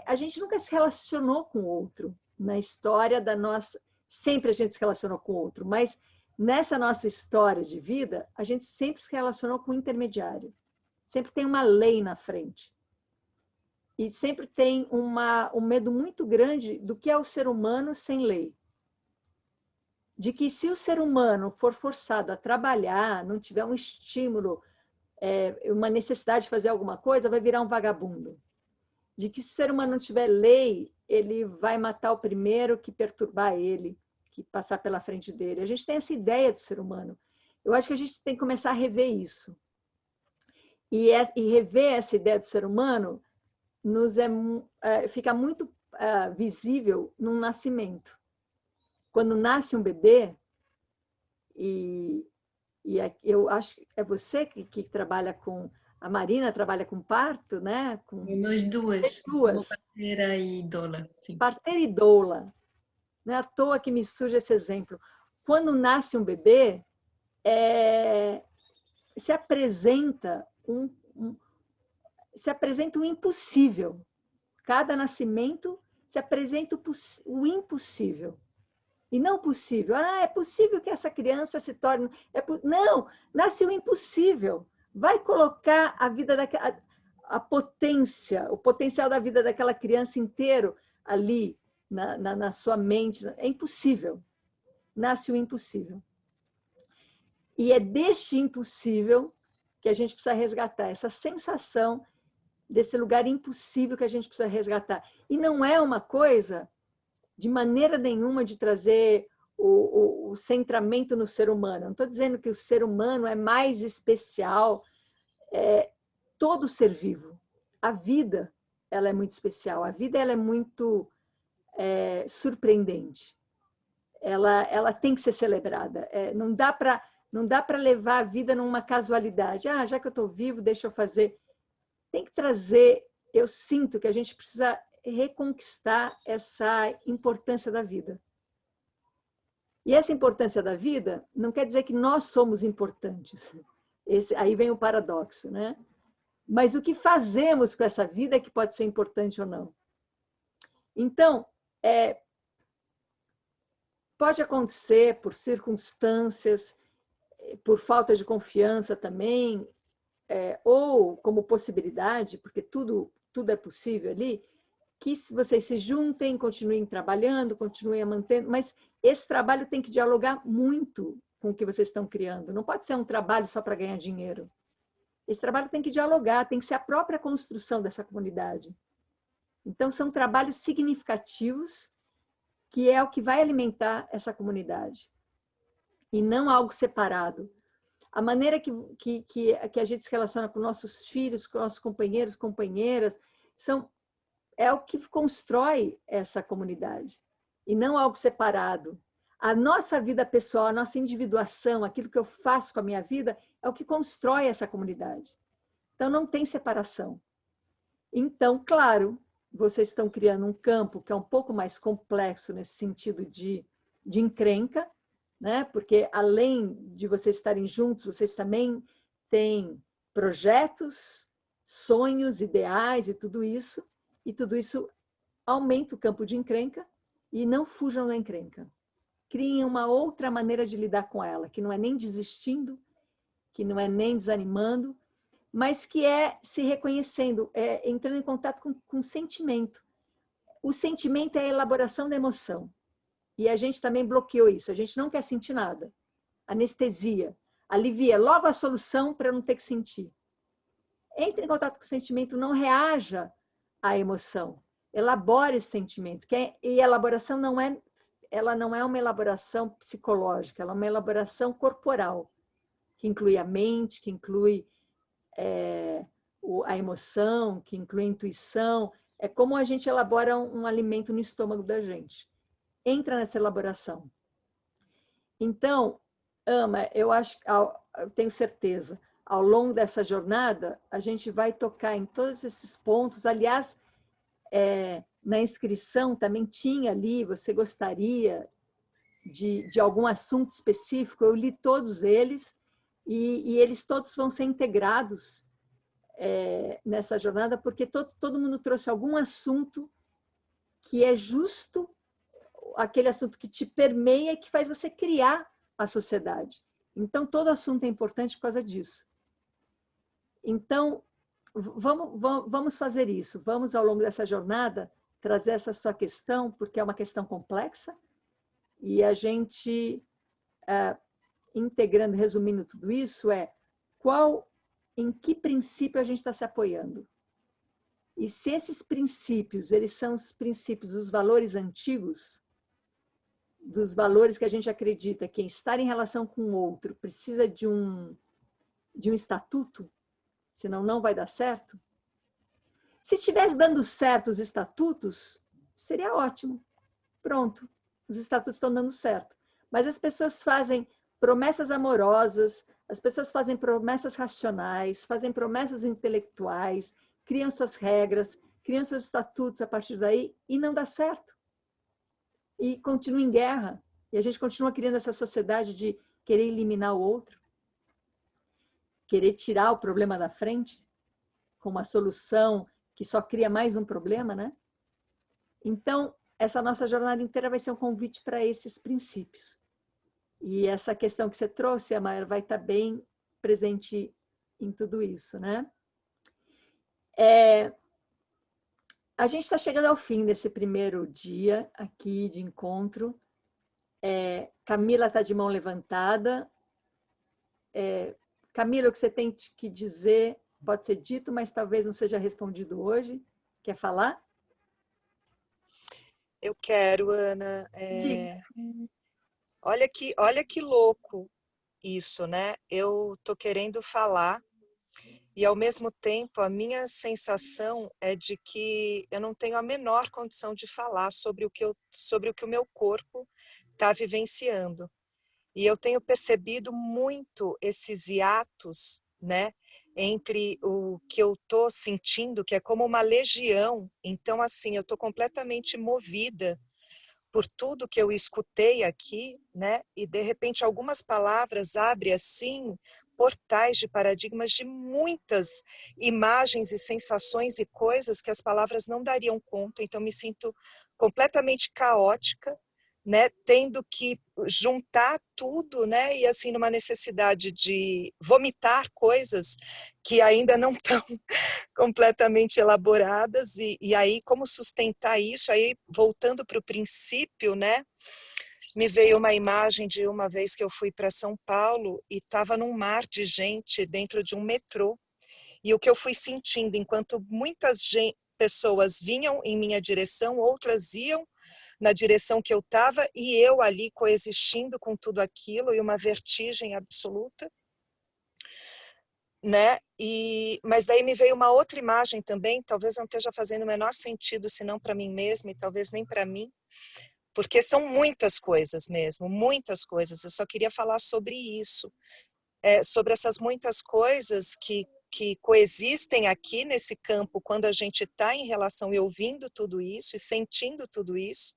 A gente nunca se relacionou com o outro. Na história da nossa... Sempre a gente se relacionou com o outro, mas nessa nossa história de vida, a gente sempre se relacionou com o intermediário. Sempre tem uma lei na frente. E sempre tem um medo muito grande do que é o ser humano sem lei. De que se o ser humano for forçado a trabalhar, não tiver um estímulo, uma necessidade de fazer alguma coisa, vai virar um vagabundo. De que se o ser humano não tiver lei, ele vai matar o primeiro que perturbar ele, que passar pela frente dele. A gente tem essa ideia do ser humano. Eu acho que a gente tem que começar a rever isso. E rever essa ideia do ser humano fica muito visível num nascimento. Quando nasce um bebê, eu acho que é você que trabalha com... A Marina trabalha com parto, né? Nós duas. Parteira e doula. Sim. Parteira e doula. Não é à toa que me surge esse exemplo. Quando nasce um bebê, se apresenta um impossível. Cada nascimento se apresenta o impossível. E não possível. É possível que essa criança se torne... Não, nasce o impossível. Vai colocar a vida a potência, o potencial da vida daquela criança inteiro ali na sua mente. É impossível. Nasce o impossível. E é deste impossível que a gente precisa resgatar, essa sensação desse lugar impossível que a gente precisa resgatar. E não é uma coisa, de maneira nenhuma, de trazer o centramento no ser humano. Não estou dizendo que o ser humano é mais especial, todo ser vivo. A vida, ela é muito especial, a vida ela é muito surpreendente. Ela tem que ser celebrada. Não dá para levar a vida numa casualidade. Já que eu estou vivo, deixa eu fazer. Tem que trazer... Eu sinto que a gente precisa reconquistar essa importância da vida. E essa importância da vida não quer dizer que nós somos importantes. Aí vem o paradoxo, né? Mas o que fazemos com essa vida é que pode ser importante ou não. Então, pode acontecer por circunstâncias, por falta de confiança também, ou como possibilidade, porque tudo é possível ali, que vocês se juntem, continuem trabalhando, continuem a mantendo, mas esse trabalho tem que dialogar muito com o que vocês estão criando. Não pode ser um trabalho só para ganhar dinheiro. Esse trabalho tem que dialogar, tem que ser a própria construção dessa comunidade. Então, são trabalhos significativos, que é o que vai alimentar essa comunidade. E não algo separado. A maneira que a gente se relaciona com nossos filhos, com nossos companheiros, companheiras, é o que constrói essa comunidade. E não algo separado. A nossa vida pessoal, a nossa individuação, aquilo que eu faço com a minha vida, é o que constrói essa comunidade. Então, não tem separação. Então, claro, vocês estão criando um campo que é um pouco mais complexo nesse sentido de encrenca, né? Porque além de vocês estarem juntos, vocês também têm projetos, sonhos, ideais e tudo isso aumenta o campo de encrenca e não fujam da encrenca. Criem uma outra maneira de lidar com ela, que não é nem desistindo, que não é nem desanimando, mas que é se reconhecendo, é entrando em contato com o sentimento. O sentimento é a elaboração da emoção. E a gente também bloqueou isso. A gente não quer sentir nada. Anestesia. Alivia logo a solução para não ter que sentir. Entre em contato com o sentimento, não reaja à emoção. Elabore esse sentimento. E a elaboração ela não é uma elaboração psicológica, ela é uma elaboração corporal, que inclui a mente, que inclui a emoção, que inclui a intuição. É como a gente elabora um alimento no estômago da gente. Entra nessa elaboração. Então, Ama, eu tenho certeza, ao longo dessa jornada, a gente vai tocar em todos esses pontos. Aliás, na inscrição também tinha ali, você gostaria de algum assunto específico, eu li todos eles, e eles todos vão ser integrados nessa jornada, porque todo mundo trouxe algum assunto que é justo, aquele assunto que te permeia e que faz você criar a sociedade. Então, todo assunto é importante por causa disso. Então, vamos fazer isso. Vamos, ao longo dessa jornada, trazer essa sua questão, porque é uma questão complexa, e a gente, integrando, resumindo tudo isso, em que princípio a gente está se apoiando? E se esses princípios, eles são os princípios dos valores antigos, dos valores que a gente acredita que estar em relação com o outro precisa de um estatuto, senão não vai dar certo. Se estivesse dando certo os estatutos, seria ótimo. Pronto, os estatutos estão dando certo. Mas as pessoas fazem promessas amorosas, as pessoas fazem promessas racionais, fazem promessas intelectuais, criam suas regras, criam seus estatutos a partir daí e não dá certo. E continua em guerra. E a gente continua criando essa sociedade de querer eliminar o outro, querer tirar o problema da frente, com uma solução que só cria mais um problema, né? Então, essa nossa jornada inteira vai ser um convite para esses princípios. E essa questão que você trouxe, Amara, vai estar bem presente em tudo isso, né? A gente está chegando ao fim desse primeiro dia aqui de encontro. Camila está de mão levantada. Camila, o que você tem que dizer pode ser dito, mas talvez não seja respondido hoje. Quer falar? Eu quero, Ana. Olha que louco isso, né? Eu tô querendo falar e, ao mesmo tempo, a minha sensação é de que eu não tenho a menor condição de falar sobre o que o meu corpo está vivenciando. E eu tenho percebido muito esses hiatos, né, entre o que eu estou sentindo, que é como uma legião. Então, assim, eu estou completamente movida por tudo que eu escutei aqui, né? E de repente algumas palavras abrem assim portais de paradigmas de muitas imagens e sensações e coisas que as palavras não dariam conta. Então me sinto completamente caótica, né? Tendo que juntar tudo, né? E assim numa necessidade de vomitar coisas que ainda não estão completamente elaboradas, e aí como sustentar isso, aí voltando para o princípio, né, me veio uma imagem de uma vez que eu fui para São Paulo e estava num mar de gente dentro de um metrô, e o que eu fui sentindo, enquanto muitas pessoas vinham em minha direção, outras iam na direção que eu estava, e eu ali coexistindo com tudo aquilo, e uma vertigem absoluta, né? Mas daí me veio uma outra imagem também, talvez não esteja fazendo o menor sentido, senão para mim mesma e talvez nem para mim, porque são muitas coisas mesmo, muitas coisas. Eu só queria falar sobre isso, sobre essas muitas coisas que coexistem aqui nesse campo quando a gente está em relação e ouvindo tudo isso e sentindo tudo isso,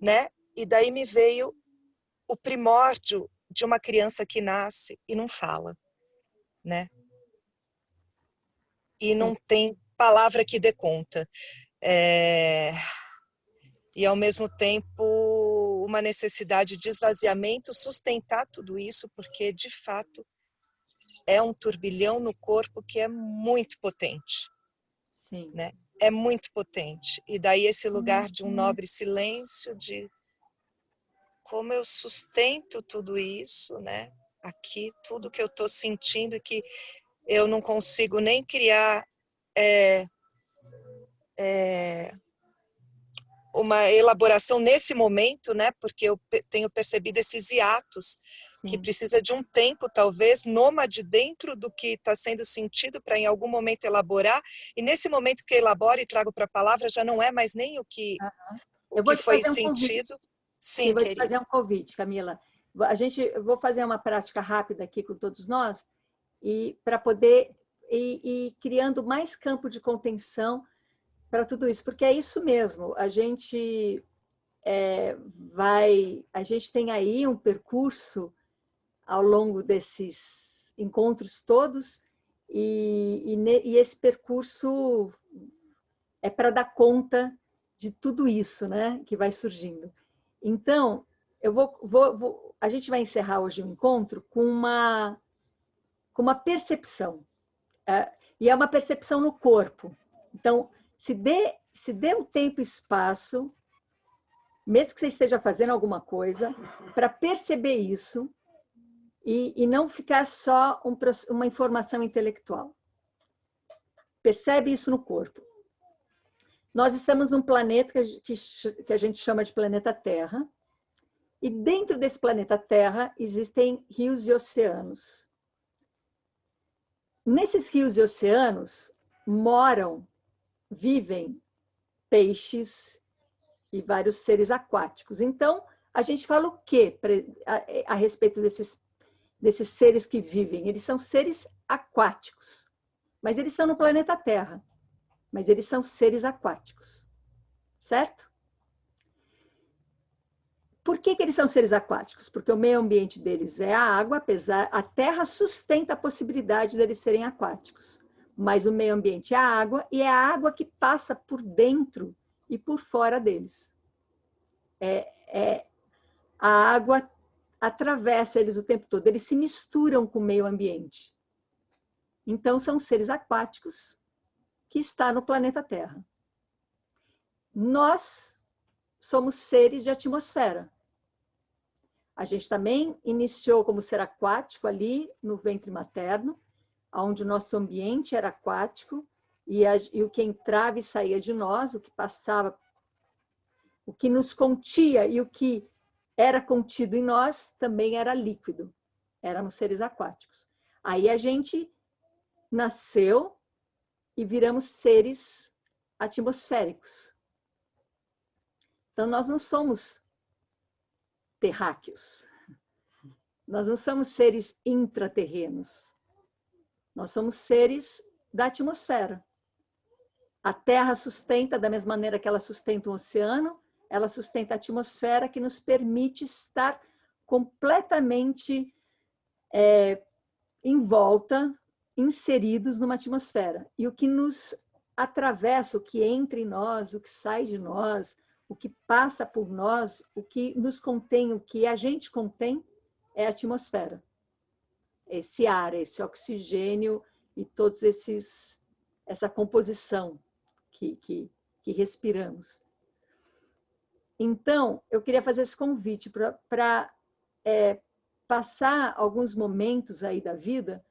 né? E daí me veio o primórdio de uma criança que nasce e não fala, né? E não tem palavra que dê conta. E, ao mesmo tempo, uma necessidade de esvaziamento, sustentar tudo isso, porque, de fato, é um turbilhão no corpo que é muito potente. Sim. Né? É muito potente. E daí esse lugar de um nobre silêncio, de como eu sustento tudo isso, né? Aqui, tudo que eu estou sentindo e que eu não consigo nem criar uma elaboração nesse momento, né? Porque eu tenho percebido esses hiatos, Sim. que precisa de um tempo, talvez, nômade dentro do que está sendo sentido para em algum momento elaborar. E nesse momento que eu elaboro e trago para a palavra, já não é mais nem o que, Eu o vou que te foi fazer um convite. sentido. Sim, Sim, vou te querida. fazer um convite, Camila. Eu vou fazer uma prática rápida aqui com todos nós, e para poder ir criando mais campo de contenção para tudo isso, porque é isso mesmo. A gente a gente tem aí um percurso ao longo desses encontros todos, e esse percurso é para dar conta de tudo isso, né, que vai surgindo. Então, a gente vai encerrar hoje o encontro com uma percepção, e é uma percepção no corpo. Então, se dê um tempo e espaço, mesmo que você esteja fazendo alguma coisa, para perceber isso e não ficar só uma informação intelectual. Percebe isso no corpo. Nós estamos num planeta que a gente chama de planeta Terra, e dentro desse planeta Terra existem rios e oceanos. Nesses rios e oceanos vivem peixes e vários seres aquáticos. Então, a gente fala o quê a respeito desses seres que vivem? Eles são seres aquáticos, mas eles estão no planeta Terra, mas eles são seres aquáticos, certo? Por que eles são seres aquáticos? Porque o meio ambiente deles é a água, a terra sustenta a possibilidade deles serem aquáticos, mas o meio ambiente é a água, e é a água que passa por dentro e por fora deles. A água atravessa eles o tempo todo, eles se misturam com o meio ambiente. Então, são seres aquáticos que estão no planeta Terra. Nós somos seres de atmosfera. A gente também iniciou como ser aquático ali no ventre materno, onde o nosso ambiente era aquático, e o que entrava e saía de nós, o que passava, o que nos continha e o que era contido em nós também era líquido. Éramos seres aquáticos. Aí a gente nasceu e viramos seres atmosféricos. Então, nós não somos terráqueos. Nós não somos seres intraterrenos. Nós somos seres da atmosfera. A Terra sustenta, da mesma maneira que ela sustenta o oceano, ela sustenta a atmosfera, que nos permite estar completamente em volta, inseridos numa atmosfera. E o que nos atravessa, o que entra em nós, o que sai de nós, o que passa por nós, o que nos contém, o que a gente contém, é a atmosfera. Esse ar, esse oxigênio e todos essa composição que respiramos. Então, eu queria fazer esse convite para passar alguns momentos aí da vida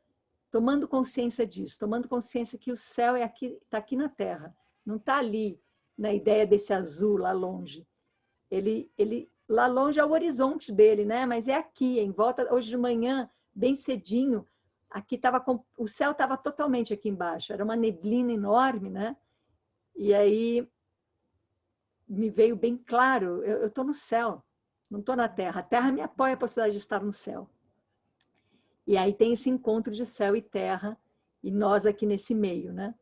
tomando consciência disso, tomando consciência que o céu está aqui na Terra, não está ali na ideia desse azul lá longe. Ele lá longe é o horizonte dele, né? Mas é aqui, em volta. Hoje de manhã, bem cedinho, aqui o céu estava totalmente aqui embaixo, era uma neblina enorme, né? E aí me veio bem claro, eu estou no céu, não estou na Terra. A Terra me apoia a possibilidade de estar no céu. E aí tem esse encontro de céu e terra, e nós aqui nesse meio, né?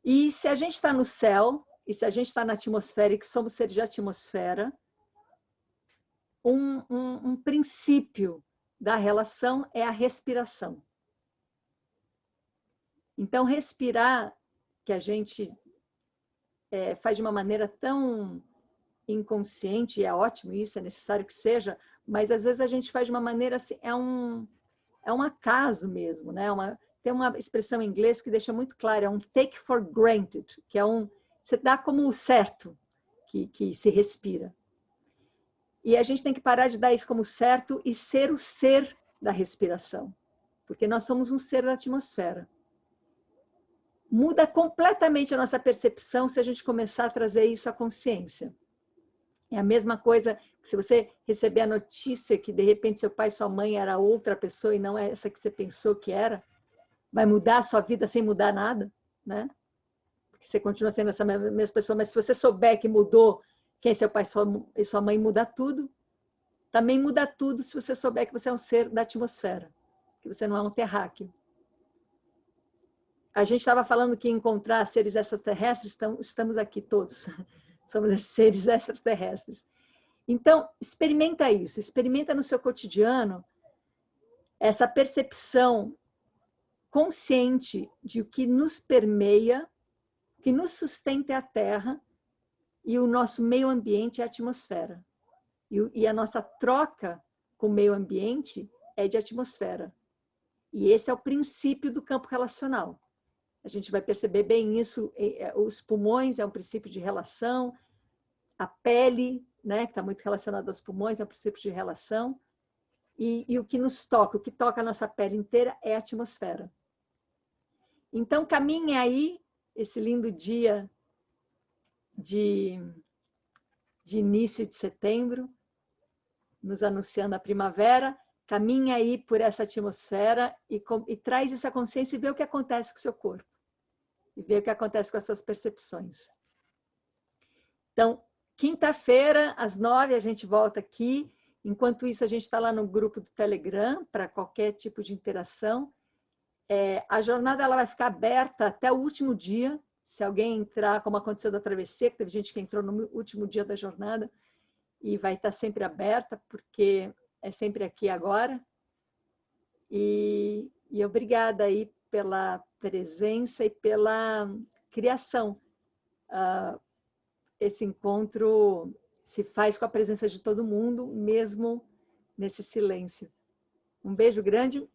E se a gente está no céu, e se a gente está na atmosfera, e que somos seres de atmosfera, um princípio da relação é a respiração. Então, respirar, que a gente faz de uma maneira tão inconsciente, e é ótimo isso, é necessário que seja, mas às vezes a gente faz de uma maneira assim, é um acaso mesmo, né? Tem uma expressão em inglês que deixa muito claro, é um take for granted, que é você dá como certo que se respira. E a gente tem que parar de dar isso como certo e ser o ser da respiração, porque nós somos um ser da atmosfera. Muda completamente a nossa percepção se a gente começar a trazer isso à consciência. É a mesma coisa que se você receber a notícia que de repente seu pai e sua mãe era outra pessoa e não é essa que você pensou que era, vai mudar a sua vida sem mudar nada, né? Porque você continua sendo essa mesma pessoa, mas se você souber que mudou quem é seu pai e sua mãe, muda tudo. Também muda tudo se você souber que você é um ser da atmosfera, que você não é um terráqueo. A gente estava falando que encontrar seres extraterrestres, estamos aqui todos, somos esses seres extraterrestres. Então, experimenta isso, experimenta no seu cotidiano essa percepção consciente de o que nos permeia, que nos sustenta a Terra e o nosso meio ambiente é a atmosfera. E a nossa troca com o meio ambiente é de atmosfera. E esse é o princípio do campo relacional. A gente vai perceber bem isso, os pulmões é um princípio de relação, a pele, né, que está muito relacionado aos pulmões, é um princípio de relação, e o que nos toca, o que toca a nossa pele inteira é a atmosfera. Então, caminhe aí, esse lindo dia de início de setembro, nos anunciando a primavera, caminhe aí por essa atmosfera e traz essa consciência e vê o que acontece com o seu corpo. E vê o que acontece com as suas percepções. Então, quinta-feira, às 9h, a gente volta aqui. Enquanto isso, a gente está lá no grupo do Telegram para qualquer tipo de interação. A jornada ela vai ficar aberta até o último dia. Se alguém entrar, como aconteceu da travessia, que teve gente que entrou no último dia da jornada, e vai estar sempre aberta, porque é sempre aqui agora. E obrigada aí pela presença e pela criação. Esse encontro se faz com a presença de todo mundo, mesmo nesse silêncio. Um beijo grande.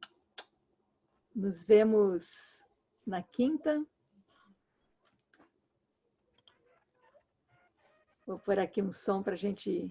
Nos vemos na quinta. Vou pôr aqui um som para a gente